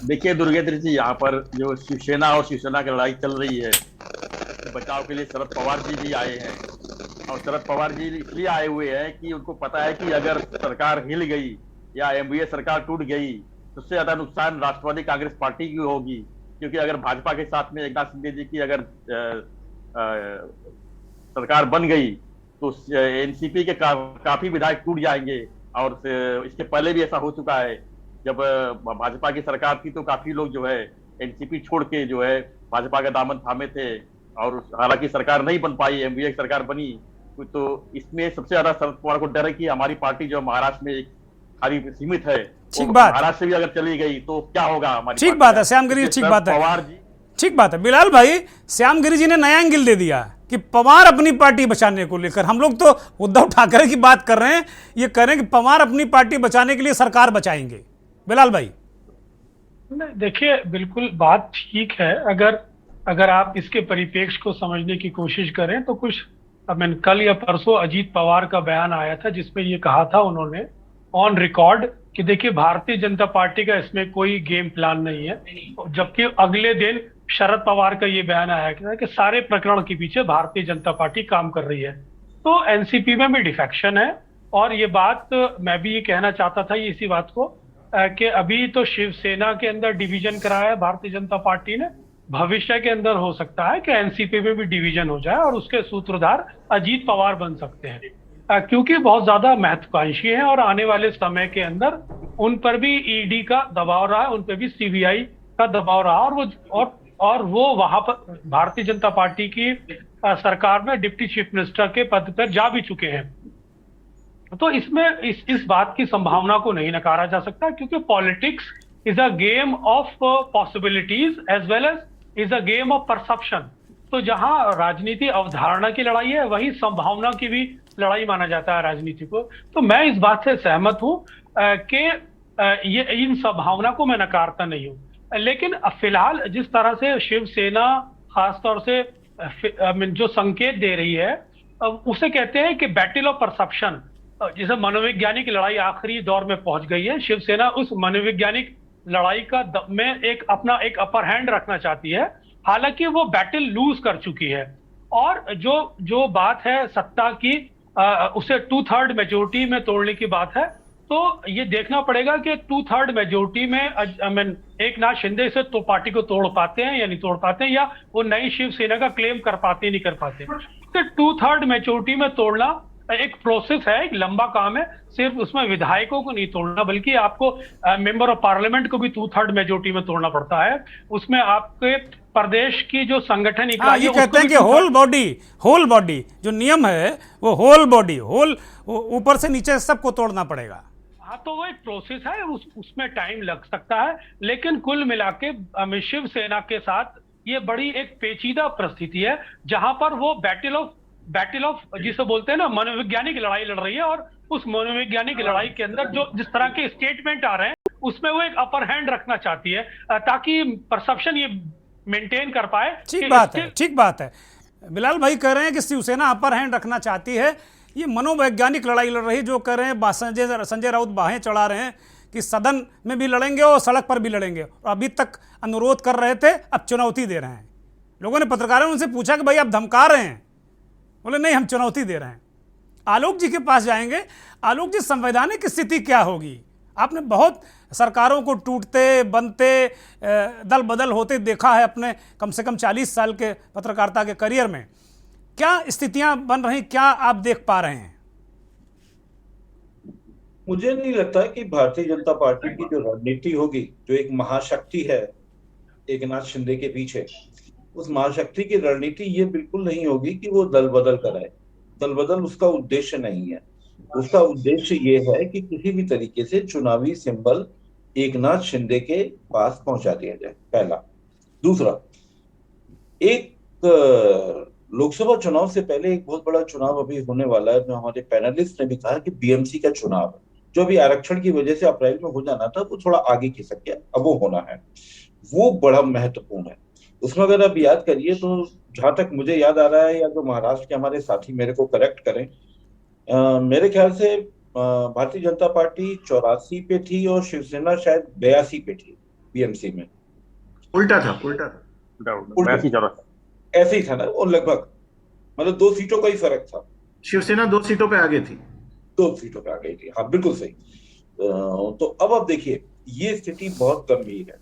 [SPEAKER 15] देखिए दुर्गेंद्र जी, यहाँ पर जो शिवसेना और शिवसेना की लड़ाई चल रही है, बचाव के लिए शरद पवार जी भी आए हैं। और शरद पवार जी इसलिए आए हुए हैं कि उनको पता है कि अगर सरकार हिल गई या एमवीए सरकार टूट गई तो उससे ज्यादा नुकसान राष्ट्रवादी कांग्रेस पार्टी की होगी, क्योंकि अगर भाजपा के साथ में एकनाथ शिंदे जी की अगर सरकार बन गई तो एनसीपी के काफी विधायक टूट जाएंगे। और इसके पहले भी ऐसा हो चुका है, जब भाजपा की सरकार थी तो काफी लोग जो है एनसीपी छोड़ के जो है भाजपा का दामन थामे थे, और हालांकि सरकार नहीं बन पाई, एमवीए सरकार बनी। तो इसमें सबसे ज्यादा शरद पवार को डर है कि हमारी पार्टी जो महाराष्ट्र में खाली सीमित है, महाराष्ट्र से भी अगर चली गई तो क्या होगा हमारी।
[SPEAKER 1] ठीक बात है श्याम गिरी, ठीक बात है
[SPEAKER 15] पवार जी।
[SPEAKER 1] ठीक बात है बिलाल भाई। श्याम गिरी जी ने नया एंगल दे दिया कि पवार अपनी पार्टी बचाने को लेकर, हम लोग तो उद्धव ठाकरे की बात कर रहे हैं, ये कह रहे हैं कि पवार अपनी पार्टी बचाने के लिए सरकार बचाएंगे। बिलाल भाई
[SPEAKER 16] देखिए, बिल्कुल बात ठीक है। अगर आप इसके परिप्रेक्ष्य को समझने की कोशिश करें तो कुछ कल या परसों अजीत पवार का बयान आया था जिसमें ये कहा था उन्होंने ऑन रिकॉर्ड कि देखिए भारतीय जनता पार्टी का इसमें कोई गेम प्लान नहीं है, जबकि अगले दिन शरद पवार का ये बयान आया कि सारे प्रकरण के पीछे भारतीय जनता पार्टी काम कर रही है। तो एनसीपी में भी डिफेक्शन है। और ये बात मैं भी ये कहना चाहता था इसी बात को कि अभी तो शिवसेना के अंदर डिवीजन कराया है भारतीय जनता पार्टी ने, भविष्य के अंदर हो सकता है कि एनसीपी में भी डिवीजन हो जाए और उसके सूत्रधार अजीत पवार बन सकते हैं, क्योंकि बहुत ज्यादा महत्वाकांक्षी हैं और आने वाले समय के अंदर उन पर भी ईडी का दबाव रहा है, उन पर भी सीबीआई का दबाव रहा, और वो वहां पर भारतीय जनता पार्टी की सरकार में डिप्टी चीफ मिनिस्टर के पद पर जा भी चुके हैं। तो इसमें इस बात की संभावना को नहीं नकारा जा सकता, क्योंकि politics is a game of possibilities as well as is a game of perception. तो जहां राजनीति अवधारणा की लड़ाई है, वही संभावना की भी लड़ाई माना जाता है राजनीति को। तो मैं इस बात से सहमत हूं कि ये इन संभावना को मैं नकारता नहीं हूँ, लेकिन फिलहाल जिस तरह से शिवसेना खासतौर से जो संकेत दे रही है उसे कहते हैं कि बैटल ऑफ परसेप्शन, जिसे मनोवैज्ञानिक लड़ाई आखिरी दौर में पहुंच गई है। शिवसेना उस मनोवैज्ञानिक लड़ाई का में एक अपना एक अपर हैंड रखना चाहती है, हालांकि वो बैटल लूज कर चुकी है। और जो बात है सत्ता की, उसे 2/3 मेजोरिटी में तोड़ने की बात है, तो ये देखना पड़ेगा कि 2/3 मेजोरिटी में एकनाथ शिंदे से तो पार्टी को तोड़ पाते हैं या नहीं तोड़ पाते हैं, या वो नई शिवसेना का क्लेम कर पाते नहीं कर पाते। तो 2/3 मेजोरिटी में तोड़ना एक प्रोसेस है, एक लंबा काम है। सिर्फ उसमें विधायकों को नहीं तोड़ना, बल्कि आपको मेंबर ऑफ पार्लियामेंट को भी 2/3 मेजोरिटी में तोड़ना पड़ता है। उसमें आपके प्रदेश की जो संगठन इकाई,
[SPEAKER 1] ये कहते हैं कि होल बॉडी जो नियम है वो होल बॉडी, ऊपर से नीचे सबको तोड़ना पड़ेगा।
[SPEAKER 16] हाँ, तो वो एक प्रोसेस है, उसमें टाइम लग सकता है, लेकिन कुल मिला के शिवसेना के साथ ये बड़ी एक पेचीदा परिस्थिति है, जहां पर वो बैटल ऑफ जिसे बोलते हैं ना मनोवैज्ञानिक लड़ाई लड़ रही है। और उस मनोवैज्ञानिक लड़ाई के अंदर जो जिस तरह के स्टेटमेंट आ रहे हैं उसमें वो एक अपर हैंड रखना चाहती है, ताकि परसेप्शन ये मेंटेन कर पाए।
[SPEAKER 1] ठीक बात है। बिलाल भाई कह रहे हैं कि शिवसेना अपर हैंड रखना चाहती है, ये मनोवैज्ञानिक लड़ाई लड़ रही है। जो कह रहे हैं संजय राउत बाहें चढ़ा रहे हैं कि सदन में भी लड़ेंगे और सड़क पर भी लड़ेंगे, और अभी तक अनुरोध कर रहे थे, अब चुनौती दे रहे हैं। लोगों ने, पत्रकारों ने उनसे पूछा कि भाई आप धमका रहे हैं, बोले नहीं हम चुनौती दे रहे हैं। आलोक जी के पास जाएंगे। आलोक जी, संवैधानिक स्थिति क्या होगी? आपने बहुत सरकारों को टूटते बनते दल बदल होते देखा है अपने कम से कम 40 साल के पत्रकारिता के करियर में। क्या स्थितियां बन रही, क्या आप देख पा रहे हैं?
[SPEAKER 17] मुझे नहीं लगता कि भारतीय जनता पार्टी की जो रणनीति होगी, जो एक महाशक्ति है एकनाथ शिंदे के पीछे, उस महाशक्ति की रणनीति ये बिल्कुल नहीं होगी कि वो दल बदल कराए। दल बदल उसका उद्देश्य नहीं है। उसका उद्देश्य ये है कि किसी भी तरीके से चुनावी सिंबल एकनाथ शिंदे के पास पहुंचा दिया जाए, पहला। दूसरा, एक लोकसभा चुनाव से पहले एक बहुत बड़ा चुनाव अभी होने वाला है, जो हमारे पैनलिस्ट ने भी कहा कि बीएमसी का चुनाव है, जो अभी आरक्षण की वजह से अप्रैल में हो जाना था, वो थोड़ा आगे खिसक गया, अब वो होना है। वो बड़ा महत्वपूर्ण है। उसमें अगर आप याद करिए तो जहां तक मुझे याद आ रहा है, या जो महाराष्ट्र के हमारे साथी मेरे को करेक्ट करें, मेरे ख्याल से भारतीय जनता पार्टी 84 पे थी और शिवसेना शायद 82 पे थी बीएमसी में।
[SPEAKER 8] उल्टा था
[SPEAKER 17] ऐसे ही था ना, वो लगभग, मतलब 2 सीटों का ही फर्क था।
[SPEAKER 8] शिवसेना 2 सीटों पे आगे थी,
[SPEAKER 17] 2 सीटों पे आ गई थी। हाँ, बिल्कुल सही। तो अब आप देखिए, ये स्थिति बहुत गंभीर है।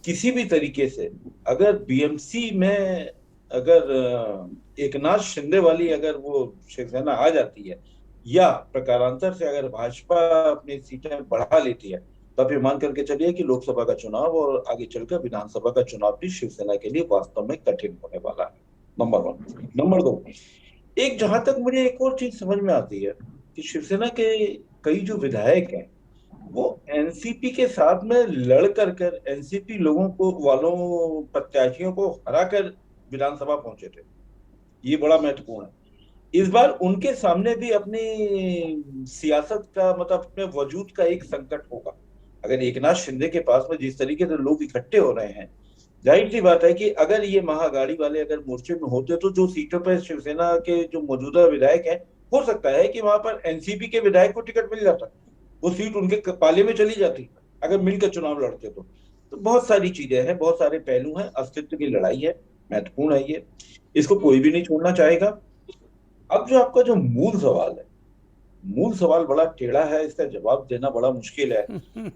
[SPEAKER 17] किसी भी तरीके से अगर बीएमसी में अगर एकनाथ शिंदे वाली अगर वो शिवसेना आ जाती है, या प्रकारांतर से अगर भाजपा अपनी सीटें बढ़ा लेती है, तब ये मान करके चलिए कि लोकसभा का चुनाव और आगे चलकर विधानसभा का चुनाव भी शिवसेना के लिए वास्तव में कठिन होने वाला है। नंबर 1। नंबर 2, एक जहां तक मुझे एक और चीज समझ में आती है कि शिवसेना के कई जो विधायक हैं वो एनसीपी के साथ में लड़ कर एनसीपी लोगों को वालों प्रत्याशियों को हराकर विधानसभा पहुंचे थे। ये बड़ा महत्वपूर्ण है। इस बार उनके सामने भी अपनी सियासत का, मतलब अपने वजूद का एक संकट होगा। अगर एकनाथ शिंदे के पास में जिस तरीके से लोग इकट्ठे हो रहे हैं, जाहिर सी बात है कि अगर ये महागाड़ी वाले अगर मोर्चे में होते तो जो सीटों पर शिवसेना के जो मौजूदा विधायक हैं, हो सकता है कि वहां पर एनसीपी के विधायक को टिकट मिल जाता, वो सीट उनके पाले में चली जाती अगर मिलकर चुनाव लड़ते तो बहुत सारी चीजें हैं, बहुत सारे पहलू हैं। अस्तित्व की लड़ाई है, महत्वपूर्ण है ये, इसको कोई भी नहीं छोड़ना चाहेगा। अब जो आपका जो मूल सवाल बड़ा टेढ़ा है, इसका जवाब देना बड़ा मुश्किल है।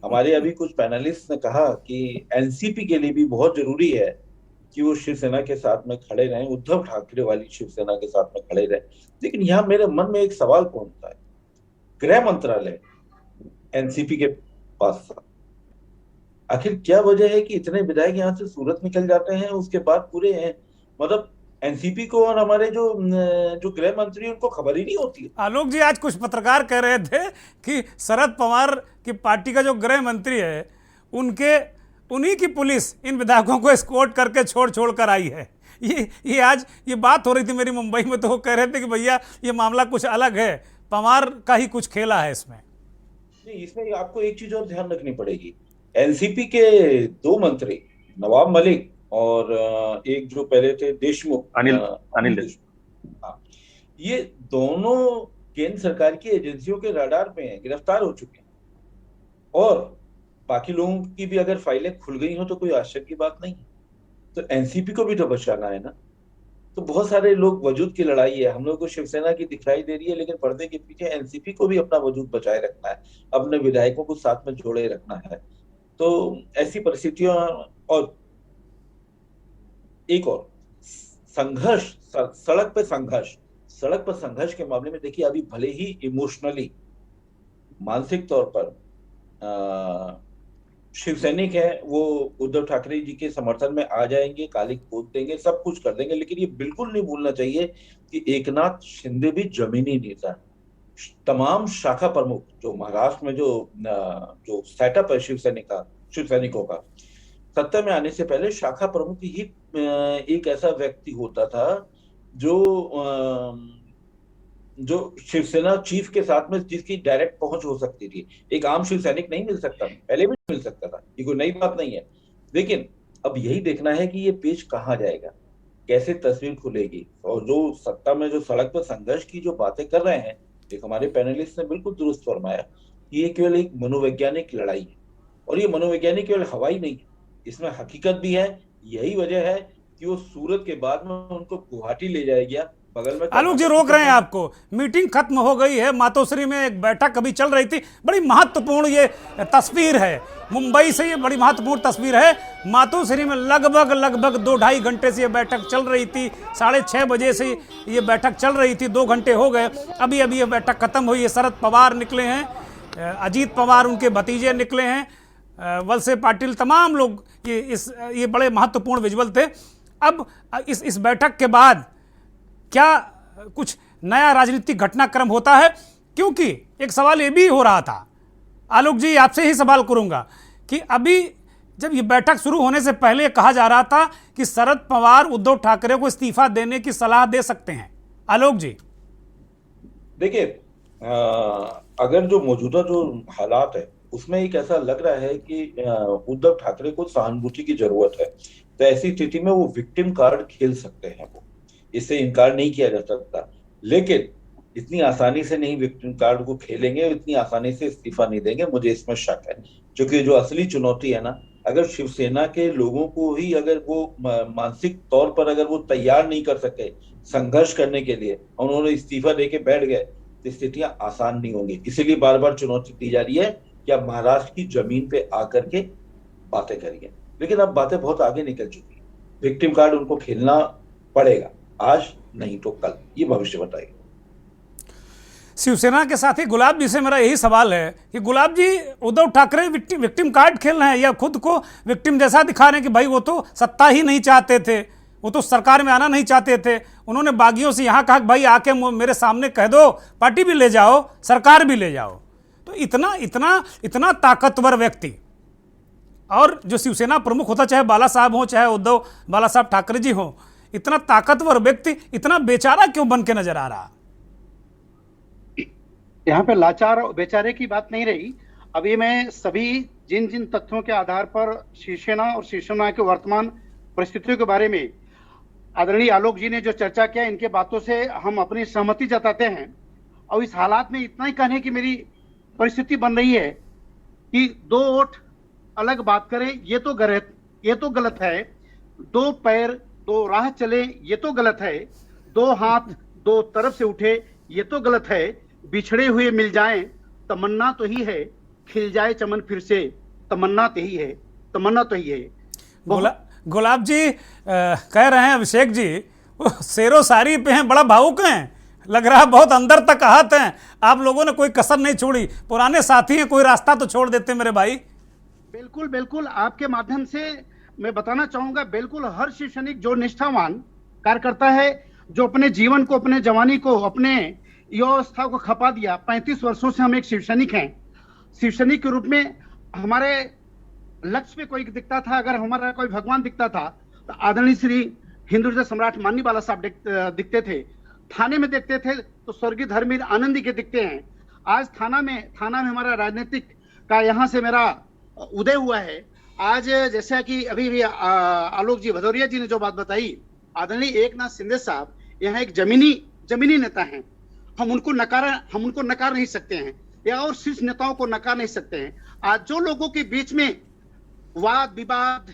[SPEAKER 17] हमारे अभी कुछ पैनलिस्ट ने कहा कि एनसीपी के लिए भी बहुत जरूरी है कि वो शिवसेना के साथ में खड़े रहें, उद्धव ठाकरे वाली शिवसेना के साथ में खड़े रहें। लेकिन यहाँ मेरे मन में एक सवाल पहुंचता है, गृह मंत्रालय एनसीपी के पास था, आखिर क्या वजह है कि इतने विधायक यहाँ से सूरत निकल जाते हैं, उसके बाद पूरे मतलब एनसीपी को और हमारे जो गृह मंत्री उनको खबर ही नहीं होती है।
[SPEAKER 1] आलोक जी, आज कुछ पत्रकार कह रहे थे कि शरद पवार की पार्टी का जो गृह मंत्री है, उन्हीं की पुलिस इन विधायकों को एस्कॉर्ट करके छोड़ कर आई है। ये आज ये बात हो रही थी मेरी मुंबई में, तो वो कह रहे थे कि भैया ये मामला कुछ अलग है, पवार का ही कुछ खेला है इसमें।
[SPEAKER 17] नहीं, इसमें आपको एक चीज और ध्यान रखनी पड़ेगी। एनसीपी के 2 मंत्री नवाब मलिक और एक जो पहले थे देशमुख, अनिल देशमुख, हाँ, ये दोनों केंद्र सरकार की एजेंसियों के रडार पे हैं, गिरफ्तार हो चुके हैं। और बाकी लोगों की भी अगर फाइलें खुल गई हो तो कोई आश्चर्य की बात नहीं है। तो एनसीपी को भी तो बचाना है ना। तो बहुत सारे लोग वजूद की लड़ाई है, हम लोग को शिवसेना की दिखाई दे रही है, लेकिन पर्दे के पीछे एनसीपी को भी अपना वजूद बचाए रखना है, अपने विधायकों को साथ में जोड़े रखना है। तो ऐसी परिस्थितियां, और एक और संघर्ष, सड़क पर संघर्ष के मामले में देखिए, अभी भले ही इमोशनली, मानसिक तौर पर शिवसैनिक है वो उद्धव ठाकरे जी के समर्थन में आ जाएंगे, काली पोत देंगे, सब कुछ कर देंगे, लेकिन ये बिल्कुल नहीं भूलना चाहिए कि एकनाथ शिंदे भी जमीनी नेता है। तमाम शाखा प्रमुख जो महाराष्ट्र में जो सेटअप है शिवसैनिकों का, सत्ता में आने से पहले शाखा प्रमुख ही एक ऐसा व्यक्ति होता था जो शिवसेना चीफ के साथ में जिसकी डायरेक्ट पहुंच हो सकती थी। एक आम शिव सैनिक नहीं मिल सकता, पहले भी मिल सकता था, ये कोई नई बात नहीं है। लेकिन अब यही देखना है कि ये पेच कहाँ जाएगा, कैसे तस्वीर खुलेगी। और जो सत्ता में जो सड़क पर संघर्ष की जो बातें कर रहे हैं, एक हमारे पैनलिस्ट ने बिल्कुल दुरुस्त फरमाया कि ये केवल एक मनोवैज्ञानिक लड़ाई है, और ये मनोवैज्ञानिक केवल हवाई नहीं है, इसमें हकीकत भी है। यही वजह है कि वो सूरत के बाद में उनको गुवाहाटी ले जाया गया, बगल में।
[SPEAKER 1] आलोक जी रोक रहे हैं आपको, मीटिंग खत्म हो गई है, मातोश्री में एक बैठक अभी चल रही थी, बड़ी महत्वपूर्ण ये तस्वीर है, मुंबई से ये बड़ी महत्वपूर्ण तस्वीर है। मातोश्री में लगभग 2-2.5 घंटे से ये बैठक चल रही थी, 6:30 बजे से ये बैठक चल रही थी, 2 घंटे हो गए, अभी ये बैठक खत्म हुई है। शरद पवार निकले हैं, अजीत पवार उनके भतीजे निकले हैं, वलसे पाटिल, तमाम लोग, ये बड़े महत्वपूर्ण विजुअल थे। अब इस बैठक के बाद क्या कुछ नया राजनीतिक घटनाक्रम होता है? क्योंकि एक सवाल ये भी हो रहा था, आलोक जी आपसे ही सवाल करूंगा कि अभी जब ये बैठक शुरू होने से पहले कहा जा रहा था कि शरद पवार उद्धव ठाकरे को इस्तीफा देने की सलाह दे सकते हैं। आलोक जी
[SPEAKER 17] देखिए, अगर जो मौजूदा जो हालात है उसमें एक ऐसा लग रहा है कि उद्धव ठाकरे को सहानुभूति की जरूरत है, तो ऐसी स्थिति में वो विक्टिम कार्ड खेल सकते हैं, वो इससे इनकार नहीं किया जा सकता। लेकिन इतनी आसानी से नहीं विक्टिम कार्ड को खेलेंगे, इतनी आसानी से इस्तीफा नहीं देंगे, मुझे इसमें शक है। क्योंकि जो असली चुनौती है ना, अगर शिवसेना के लोगों को ही अगर वो मानसिक तौर पर अगर वो तैयार नहीं कर सके संघर्ष करने के लिए, उन्होंने इस्तीफा देके बैठ गए, तो स्थितियां आसान नहीं होंगी। इसीलिए बार बार चुनौती दी जा रही है कि आप महाराष्ट्र की जमीन पे आकर के बातें करिए। लेकिन अब बातें बहुत आगे निकल चुकी है, विक्टिम कार्ड उनको खेलना पड़ेगा, आज नहीं तो कल, ये भविष्य बताएगा।
[SPEAKER 1] शिवसेना के साथी गुलाब जी से मेरा यही सवाल है कि गुलाब जी, उद्धव ठाकरे विक्टिम कार्ड खेल रहे हैं या खुद को विक्टिम जैसा दिखा रहे हैं कि भाई वो तो सत्ता ही नहीं चाहते थे, वो तो सरकार में आना नहीं चाहते थे, उन्होंने बागियों से यहाँ कहा कि भाई आके मेरे सामने कह दो, पार्टी भी ले जाओ, सरकार भी ले जाओ। तो इतना ताकतवर व्यक्ति, और जो शिवसेना प्रमुख होता, चाहे बाला साहब हो चाहे उद्धव बाला साहब ठाकरे जी हो, इतना ताकतवर व्यक्ति इतना बेचारा क्यों बन के नजर आ रहा?
[SPEAKER 7] यहाँ पे लाचार और बेचारे की बात नहीं रही। अभी मैं सभी जिन तथ्यों के आधार पर शिवसेना और शिवसेना के वर्तमान परिस्थितियों के बारे में आदरणीय आलोक जी ने जो चर्चा किया, इनके बातों से हम अपनी सहमति जताते हैं। और इस हालात में इतना ही कहने की मेरी परिस्थिति बन रही है कि 2 ओठ अलग बात करें ये तो गलत है, 2 पैर 2 राह चले ये तो गलत है, 2 हाथ 2 तरफ से उठे ये तो गलत है, बिछड़े हुए मिल जाएं तमन्ना तो ही है, खिल जाए चमन फिर से तमन्ना तो ही है।
[SPEAKER 1] गुलाब जी कह रहे हैं, अभिषेक जी वो शेरो शायरी पे हैं, बड़ा भावुक हैं, लग रहा है बहुत अंदर तक आहत हैं। आप लोगों ने कोई कसर नहीं छोड़ी, पुराने साथी हैं, कोई रास्ता तो छोड़ देते मेरे भाई।
[SPEAKER 7] बिल्कुल आपके माध्यम से मैं बताना चाहूंगा, बिल्कुल हर शिवसैनिक जो निष्ठावान कार्यकर्ता है, जो अपने जीवन को, अपने जवानी को, अपने युवावस्था को खपा दिया, 35 वर्षों से हम एक शिवसैनिक हैं। शिवसैनिक के रूप में हमारे लक्ष्य पे कोई दिखता था, अगर हमारा कोई भगवान दिखता था तो आदरणीय श्री हिंदू हृदय सम्राट माननीय बाला साहब दिखते थे। थाने में देखते थे तो स्वर्गीय धर्मवीर आनंदी के दिखते हैं। आज थाना में हमारा राजनीतिक का यहाँ से मेरा उदय हुआ है। आज जैसा कि अभी भी आलोक जी भदौरिया जी ने जो बात बताई, आदरणीय एकनाथ शिंदे साहब यहाँ एक जमीनी नेता हैं। हम उनको नकार नहीं सकते हैं, या और शीर्ष नेताओं को नकार नहीं सकते हैं। आज जो लोगों के बीच में वाद विवाद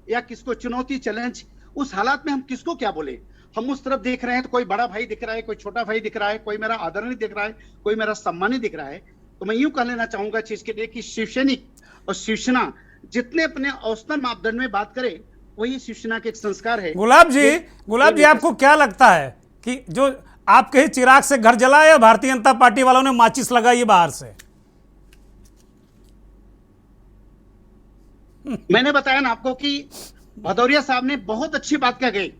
[SPEAKER 7] या किसको चुनौती चैलेंज, उस हालात में हम किसको क्या बोले? हम उस तरफ देख रहे हैं तो कोई बड़ा भाई दिख रहा है, कोई छोटा भाई दिख रहा है, कोई मेरा आदरणीय दिख रहा है, कोई मेरा सम्मानी दिख रहा है। तो मैं यूं कह लेना चाहूंगा चीज के लिए कि शिवसैनिक और शिवसेना जितने अपने औसतन मापदंड में बात करें, वही शिवसेना के एक संस्कार है।
[SPEAKER 1] गुलाब जी आपको क्या लगता है कि जो आपके ही चिराग से घर जला या भारतीय जनता पार्टी वालों ने माचिस लगाई बाहर से?
[SPEAKER 7] मैंने बताया ना आपको कि भदौरिया साहब ने बहुत अच्छी बात कह गई,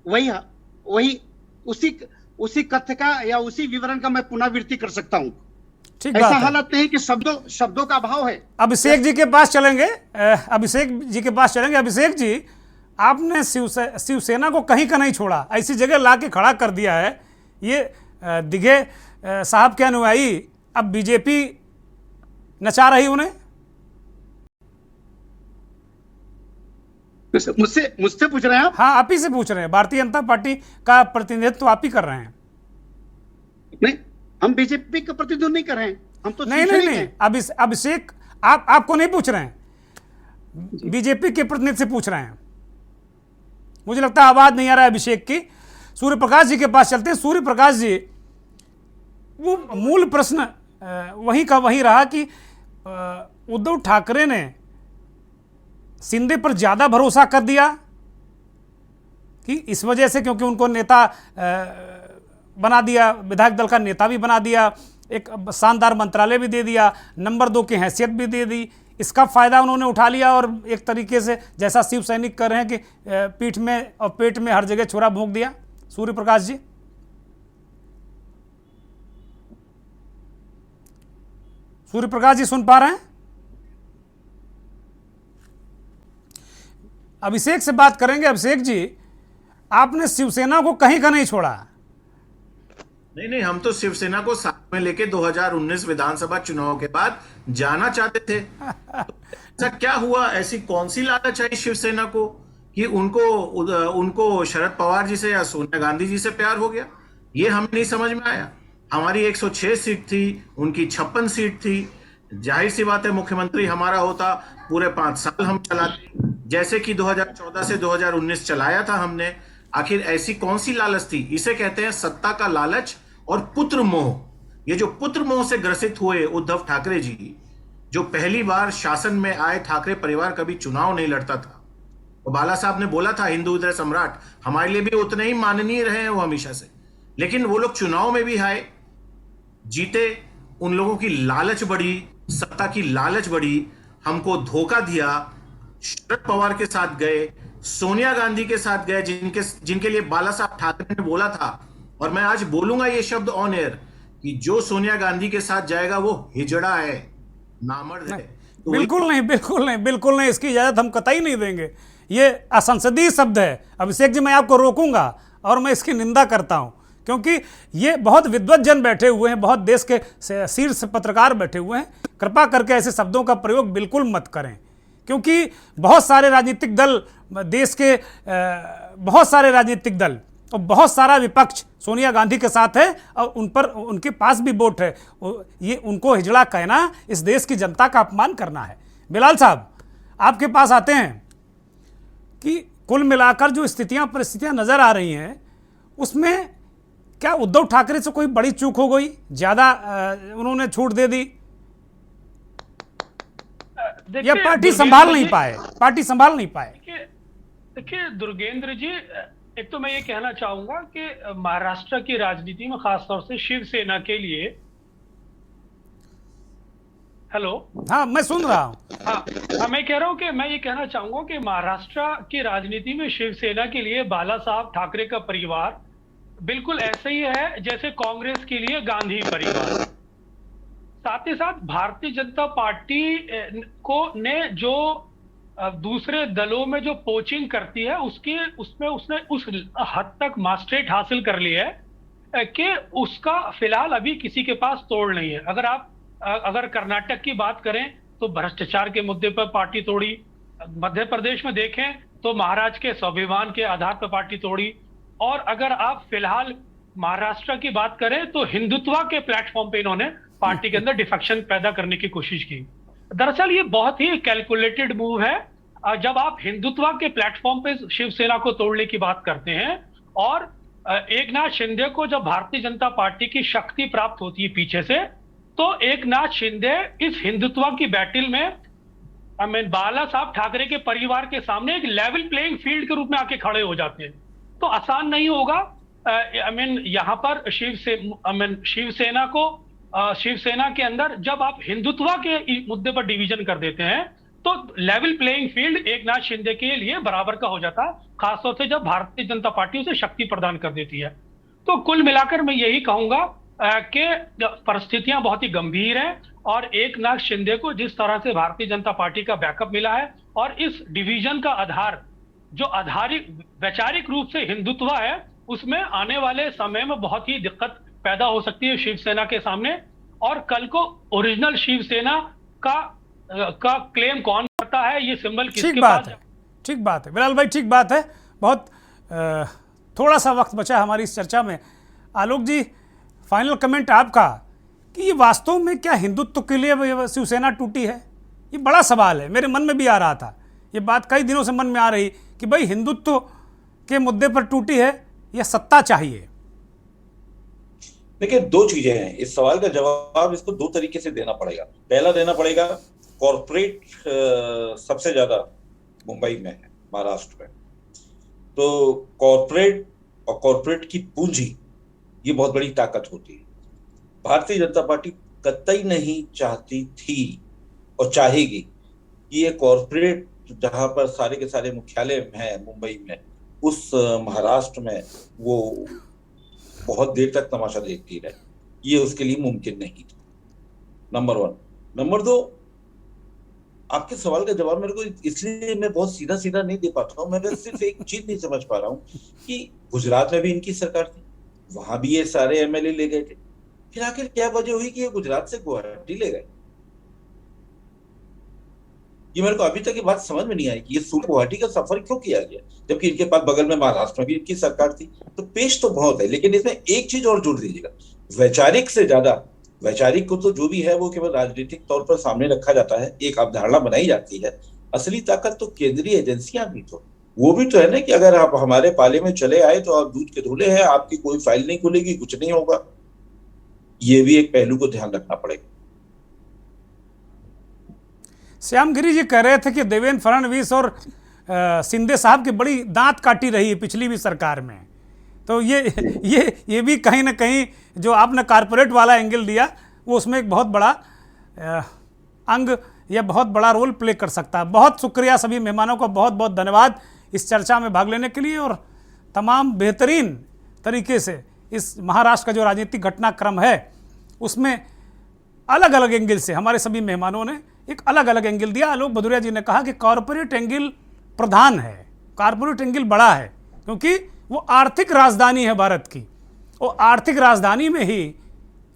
[SPEAKER 7] वही उसी कथ्य का या उसी विवरण का मैं पुनरावृत्ति कर सकता हूं। ऐसा हालत नहीं कि शब्दों का अभाव है।
[SPEAKER 1] अभिषेक जी के पास चलेंगे। अभिषेक जी, आपने शिवसेना को कहीं का नहीं छोड़ा, ऐसी जगह ला के खड़ा कर दिया है। ये दिघे साहब के अनुयायी अब बीजेपी नचा रही उन्हें।
[SPEAKER 7] मुझसे पूछ रहे हैं आप?
[SPEAKER 1] हाँ, आप ही से पूछ रहे हैं। भारतीय जनता पार्टी का प्रतिनिधित्व आप ही कर रहे हैं।
[SPEAKER 7] नहीं, हम बीजेपी का प्रतिनिधित्व नहीं कर रहे हैं, हम तो
[SPEAKER 1] नहीं। अभिषेक आपको नहीं पूछ रहे हैं, बीजेपी के प्रतिनिधि से पूछ रहे हैं। मुझे लगता है आवाज नहीं आ रहा है अभिषेक की। सूर्य प्रकाश जी के पास चलते हैं। सूर्य प्रकाश जी, वो मूल प्रश्न वही का वही रहा कि उद्धव ठाकरे ने शिंदे पर ज्यादा भरोसा कर दिया कि इस वजह से, क्योंकि उनको नेता बना दिया, विधायक दल का नेता भी बना दिया, एक शानदार मंत्रालय भी दे दिया, नंबर 2 की हैसियत भी दे दी। इसका फायदा उन्होंने उठा लिया और एक तरीके से जैसा शिव सैनिक कर रहे हैं कि पीठ में और पेट में हर जगह छुरा भोंक दिया। सूर्य प्रकाश जी, सुन पा रहे हैं? अभिषेक से बात करेंगे। अभिषेक जी, आपने शिवसेना को कहीं का नहीं छोड़ा।
[SPEAKER 8] नहीं, हम तो शिवसेना को साथ में लेके 2019 विधानसभा चुनाव के बाद जाना चाहते थे। तो ऐसा क्या हुआ, ऐसी कौन सी लालच आई शिवसेना को कि उनको शरद पवार जी से या सोनिया गांधी जी से प्यार हो गया? ये हमें नहीं समझ में आया। हमारी 106 सीट थी, उनकी 56 सीट थी। जाहिर सी बात है, मुख्यमंत्री हमारा होता, पूरे 5 साल हम चलाते, जैसे कि 2014 से 2019 चलाया था हमने। आखिर ऐसी कौन सी लालच थी? इसे कहते हैं सत्ता का लालच और पुत्र मोह। ये जो पुत्र मोह से ग्रसित हुए उद्धव ठाकरे जी, जो पहली बार शासन में आए ठाकरे परिवार कभी चुनाव नहीं लड़ता था। और बाला साहब ने बोला था हिंदू हृदय सम्राट, हमारे लिए भी उतने ही माननीय रहे हैं वो हमेशा से। लेकिन वो लोग चुनाव में भी आए, जीते, उन लोगों की लालच बढ़ी, सत्ता की लालच बढ़ी, हमको धोखा दिया। शरद पवार के साथ गए, सोनिया गांधी के साथ गए, जिनके लिए बाला साहब ठाकरे ने बोला था, और मैं आज बोलूंगा ये शब्द ऑन एयर, कि जो सोनिया गांधी के साथ जाएगा वो हिजड़ा है, नामर्द है। तो
[SPEAKER 1] बिल्कुल नहीं, इसकी इजाजत हम कतई नहीं देंगे। ये असंसदीय शब्द है। अभिषेक जी, मैं आपको रोकूंगा और मैं इसकी निंदा करता हूं, क्योंकि ये बहुत विद्वत जन बैठे हुए हैं, बहुत देश के शीर्ष पत्रकार बैठे हुए हैं। कृपा करके ऐसे शब्दों का प्रयोग बिल्कुल मत करें, क्योंकि बहुत सारे राजनीतिक दल, देश के बहुत सारे राजनीतिक दल और बहुत सारा विपक्ष सोनिया गांधी के साथ है और उनके पास भी वोट है। ये उनको हिजड़ा कहना इस देश की जनता का अपमान करना है। बिलाल साहब, आपके पास आते हैं कि कुल मिलाकर जो परिस्थितियां नजर आ रही हैं, उसमें क्या उद्धव ठाकरे से कोई बड़ी चूक हो गई? ज्यादा उन्होंने छूट दे दी या पार्टी संभाल नहीं पाए?
[SPEAKER 16] देखिए दुर्गेंद्र जी, एक तो मैं ये कहना चाहूंगा कि महाराष्ट्र की राजनीति में खासतौर से शिवसेना के लिए, हेलो,
[SPEAKER 1] हाँ मैं सुन रहा हूँ।
[SPEAKER 16] हाँ, मैं कह रहा हूँ कि मैं ये कहना चाहूंगा कि महाराष्ट्र की राजनीति में शिवसेना के लिए बाला साहब ठाकरे का परिवार बिल्कुल ऐसे ही है जैसे कांग्रेस के लिए गांधी परिवार। साथ ही साथ भारतीय जनता पार्टी ने जो दूसरे दलों में जो पोचिंग करती है उसमें उसने उस हद तक मास्टरेट हासिल कर ली है। कि उसका फिलहाल अभी किसी के पास तोड़ नहीं है। अगर कर्नाटक की बात करें तो भ्रष्टाचार के मुद्दे पर पार्टी तोड़ी, मध्य प्रदेश में देखें तो महाराष्ट्र के स्वाभिमान के आधार पर पार्टी तोड़ी, और अगर आप फिलहाल महाराष्ट्र की बात करें तो हिंदुत्व के प्लेटफॉर्म पे इन्होंने पार्टी के अंदर डिफेक्शन पैदा करने की कोशिश की। दरअसल ये बहुत ही कैलकुलेटेड मूव है। जब आप हिंदुत्व के प्लेटफॉर्म पे शिवसेना को तोड़ने की बात करते हैं और एकनाथ शिंदे को जब भारतीय जनता पार्टी की शक्ति प्राप्त होती है पीछे से, तो एकनाथ शिंदे इस हिंदुत्व की बैटल में बाला साहब ठाकरे के परिवार के सामने एक लेवल प्लेइंग फील्ड के रूप में आके खड़े हो जाते हैं। तो आसान नहीं होगा। यहाँ पर शिवसेना के अंदर जब आप हिंदुत्व के मुद्दे पर डिवीजन कर देते हैं तो level playing field Eknath Shinde के लिए बराबर का हो जाता, खासतौर से जब भारतीय जनता पार्टी उसे शक्ति प्रदान कर देती है। तो कुल मिलाकर मैं यही कहूंगा कि परिस्थितियां बहुत ही गंभीर हैं और एकनाथ शिंदे को जिस तरह से भारतीय जनता पार्टी का बैकअप मिला है और इस डिवीजन का आधार जो आधारित वैचारिक रूप से हिंदुत्व है, उसमें आने वाले समय में बहुत ही दिक्कत पैदा हो सकती है शिवसेना के सामने। और कल को ओरिजिनल शिवसेना का क्लेम कौन करता है, ये सिंबल किसके पास है?
[SPEAKER 1] ठीक बात है बिलाल भाई, ठीक बात है। बहुत थोड़ा सा वक्त बचा हमारी इस चर्चा में। आलोक जी, फाइनल कमेंट आपका कि ये वास्तव में क्या हिंदुत्व के लिए शिवसेना टूटी है? ये बड़ा सवाल है, मेरे मन में भी आ रहा था, ये बात कई दिनों से मन में आ रही कि भाई हिंदुत्व के मुद्दे पर टूटी है या सत्ता चाहिए?
[SPEAKER 17] देखिए, दो चीजें हैं। इस सवाल का जवाब इसको दो तरीके से देना पड़ेगा। पहला देना पड़ेगा, कॉर्पोरेट सबसे ज्यादा मुंबई में है, महाराष्ट्र में। तो कॉर्पोरेट और कॉर्पोरेट की पूंजी ये बहुत बड़ी ताकत होती है। भारतीय जनता पार्टी कतई नहीं चाहती थी और चाहेगी कि ये कॉर्पोरेट जहां पर सारे के सारे मुख्यालय हैं मुंबई में, उस महाराष्ट्र में वो बहुत देर तक तमाशा देखती रहे। ये उसके लिए मुमकिन नहीं था, नंबर वन। नंबर दो, आपके सवाल का जवाब मेरे को इसलिए मैं बहुत सीधा सीधा नहीं दे पाता हूँ। मैं सिर्फ एक चीज नहीं समझ पा रहा हूँ कि गुजरात में भी इनकी सरकार थी, वहां भी ये सारे एमएलए ले गए थे, फिर आखिर क्या वजह हुई कि ये गुजरात से गुवाहाटी ले गए? ये मेरे को अभी तक ये बात समझ में नहीं आई कि ये गुवाहाटी का सफर क्यों किया गया, जबकि इनके पास बगल में महाराष्ट्र में भी इनकी सरकार थी। तो पेश तो बहुत है, लेकिन इसमें एक चीज और जोड़ दीजिएगा, वैचारिक से ज्यादा, वैचारिक को तो जो भी है वो केवल राजनीतिक तौर पर सामने रखा जाता है, एक अवधारणा बनाई जाती है। असली ताकत तो केंद्रीय एजेंसियां भी तो, वो भी तो है ना कि अगर आप हमारे पाले में चले आए तो आप दूध के धुले हैं, आपकी कोई फाइल नहीं खुलेगी, कुछ नहीं होगा। ये भी एक पहलू को ध्यान रखना पड़ेगा।
[SPEAKER 1] श्यामगिरी जी कह रहे थे कि देवेंद्र फडणवीस और शिंदे साहब की बड़ी दांत काटी रही है पिछली भी सरकार में। तो ये भी कहीं ना कहीं जो आपने कारपोरेट वाला एंगल दिया, वो उसमें एक बहुत बड़ा अंग या बहुत बड़ा रोल प्ले कर सकता है। बहुत शुक्रिया सभी मेहमानों को, बहुत बहुत धन्यवाद इस चर्चा में भाग लेने के लिए और तमाम बेहतरीन तरीके से इस महाराष्ट्र का जो राजनीतिक घटनाक्रम है उसमें अलग अलग एंगल से हमारे सभी मेहमानों ने एक अलग अलग एंगल दिया। आलोक भदौरिया जी ने कहा कि कॉरपोरेट एंगल प्रधान है, कॉरपोरेट एंगल बड़ा है, क्योंकि वो आर्थिक राजधानी है भारत की। वो आर्थिक राजधानी में ही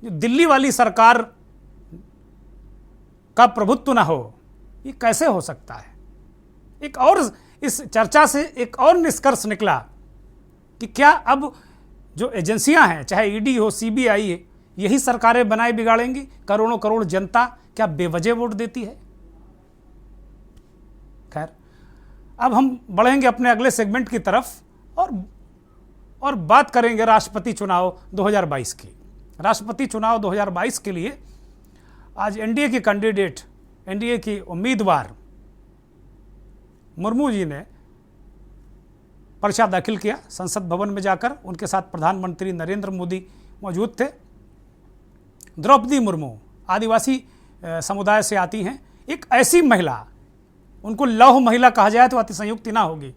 [SPEAKER 1] दिल्ली वाली सरकार का प्रभुत्व ना हो, ये कैसे हो सकता है? एक और इस चर्चा से एक और निष्कर्ष निकला कि क्या अब जो एजेंसियां हैं, चाहे ईडी हो, सीबीआई है, यही सरकारें बनाए बिगाड़ेंगी? करोड़ों करोड़ जनता क्या बेवजह वोट देती है? खैर, अब हम बढ़ेंगे अपने अगले सेगमेंट की तरफ और बात करेंगे राष्ट्रपति चुनाव 2022 की। राष्ट्रपति चुनाव 2022 के लिए आज एनडीए की कैंडिडेट, एनडीए की उम्मीदवार मुर्मू जी ने पर्चा दाखिल किया संसद भवन में जाकर। उनके साथ प्रधानमंत्री नरेंद्र मोदी मौजूद थे। द्रौपदी मुर्मू आदिवासी समुदाय से आती हैं, एक ऐसी महिला, उनको लौह महिला कहा जाए तो अतिशयोक्ति ना होगी।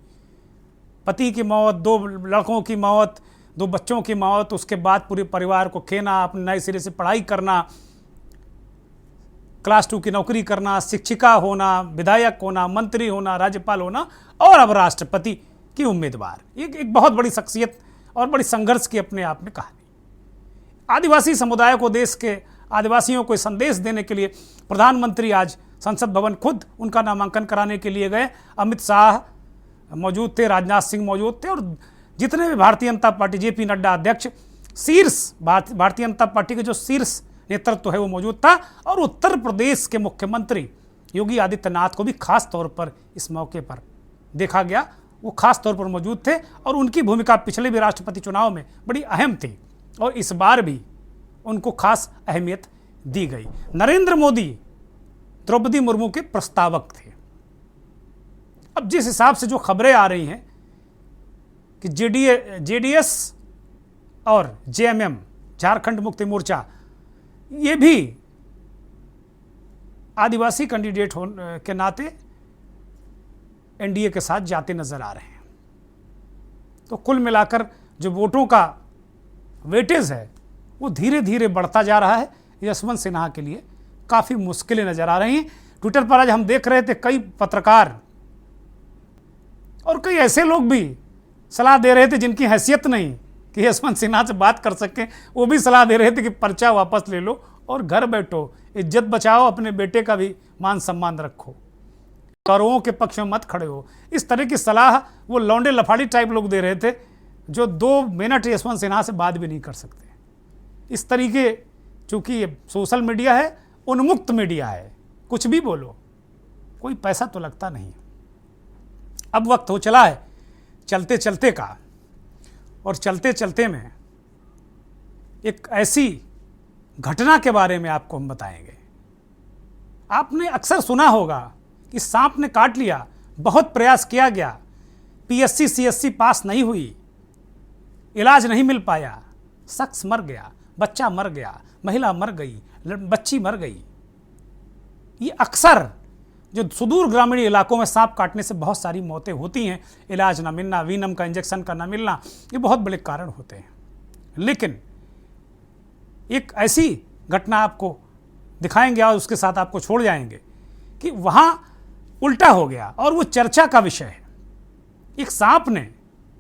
[SPEAKER 1] पति की मौत, 2 लड़कों की मौत, 2 बच्चों की मौत, उसके बाद पूरे परिवार को खेना, अपने नए सिरे से पढ़ाई करना, क्लास 2 की नौकरी करना, शिक्षिका होना, विधायक होना, मंत्री होना, राज्यपाल होना और अब राष्ट्रपति की उम्मीदवार। एक बहुत बड़ी शख्सियत और बड़ी संघर्ष की अपने आप में कहानी। आदिवासी समुदाय को, देश के आदिवासियों को संदेश देने के लिए प्रधानमंत्री आज संसद भवन खुद उनका नामांकन कराने के लिए गए। अमित शाह मौजूद थे, राजनाथ सिंह मौजूद थे और जितने भी भारतीय जनता पार्टी, जेपी नड्डा अध्यक्ष, शीर्ष भारतीय जनता पार्टी के जो शीर्ष नेतृत्व है वो मौजूद था। और उत्तर प्रदेश के मुख्यमंत्री योगी आदित्यनाथ को भी खास तौर पर इस मौके पर देखा गया, वो खास तौर पर मौजूद थे और उनकी भूमिका पिछले भी राष्ट्रपति चुनाव में बड़ी अहम थी और इस बार भी उनको खास अहमियत दी गई। नरेंद्र मोदी द्रौपदी मुर्मू के प्रस्तावक थे। अब जिस हिसाब से जो खबरें आ रही हैं कि जेडीएस और जेएमएम, झारखंड मुक्ति मोर्चा, ये भी आदिवासी कैंडिडेट के नाते एनडीए के साथ जाते नजर आ रहे हैं। तो कुल मिलाकर जो वोटों का वेटेज है वो धीरे धीरे बढ़ता जा रहा है। यशवंत सिन्हा के लिए काफ़ी मुश्किलें नजर आ रही हैं। ट्विटर पर आज हम देख रहे थे कई पत्रकार और कई ऐसे लोग भी सलाह दे रहे थे जिनकी हैसियत नहीं कि यशवंत सिन्हा से बात कर सकें, वो भी सलाह दे रहे थे कि पर्चा वापस ले लो और घर बैठो, इज्जत बचाओ, अपने बेटे का भी मान सम्मान रखो, कौरवों के पक्ष में मत खड़े हो। इस तरह की सलाह वो लौंडे लफाड़ी टाइप लोग दे रहे थे जो 2 मिनट यशवंत सिन्हा से बात भी नहीं कर सकते। इस तरीके, चूंकि ये सोशल मीडिया है, उन्मुक्त मीडिया है, कुछ भी बोलो, कोई पैसा तो लगता नहीं। अब वक्त हो चला है चलते चलते का, और चलते चलते में एक ऐसी घटना के बारे में आपको हम बताएंगे। आपने अक्सर सुना होगा कि सांप ने काट लिया, बहुत प्रयास किया गया, पीएससी सीएससी पास नहीं हुई, इलाज नहीं मिल पाया, शख्स मर गया, बच्चा मर गया, महिला मर गई, बच्ची मर गई। ये अक्सर जो सुदूर ग्रामीण इलाकों में सांप काटने से बहुत सारी मौतें होती हैं, इलाज ना मिलना, वीनम का इंजेक्शन का ना मिलना, ये बहुत बड़े कारण होते हैं। लेकिन एक ऐसी घटना आपको दिखाएंगे और उसके साथ आपको छोड़ जाएंगे कि वहाँ उल्टा हो गया और वो चर्चा का विषय है। एक सांप ने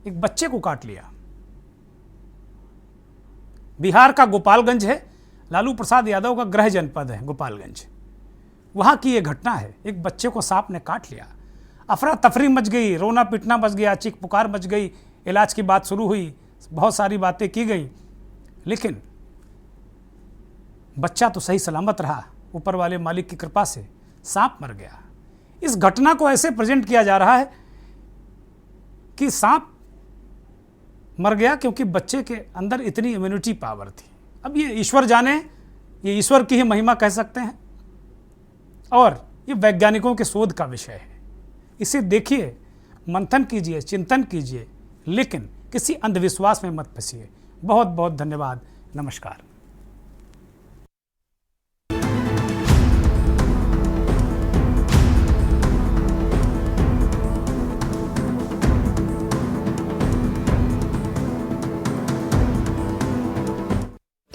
[SPEAKER 1] एक बच्चे को काट लिया। बिहार का गोपालगंज है, लालू प्रसाद यादव का गृह जनपद है गोपालगंज, वहाँ की ये घटना है। एक बच्चे को सांप ने काट लिया, अफरा तफरी मच गई, रोना पीटना मच गया, चीख पुकार मच गई, इलाज की बात शुरू हुई, बहुत सारी बातें की गई, लेकिन बच्चा तो सही सलामत रहा, ऊपर वाले मालिक की कृपा से सांप मर गया। इस घटना को ऐसे प्रेजेंट किया जा रहा है कि सांप मर गया क्योंकि बच्चे के अंदर इतनी इम्यूनिटी पावर थी। अब ये ईश्वर जाने, ये ईश्वर की ही महिमा कह सकते हैं और ये वैज्ञानिकों के शोध का विषय है। इसे देखिए, मंथन कीजिए, चिंतन कीजिए, लेकिन किसी अंधविश्वास में मत फंसिए। बहुत बहुत धन्यवाद। नमस्कार।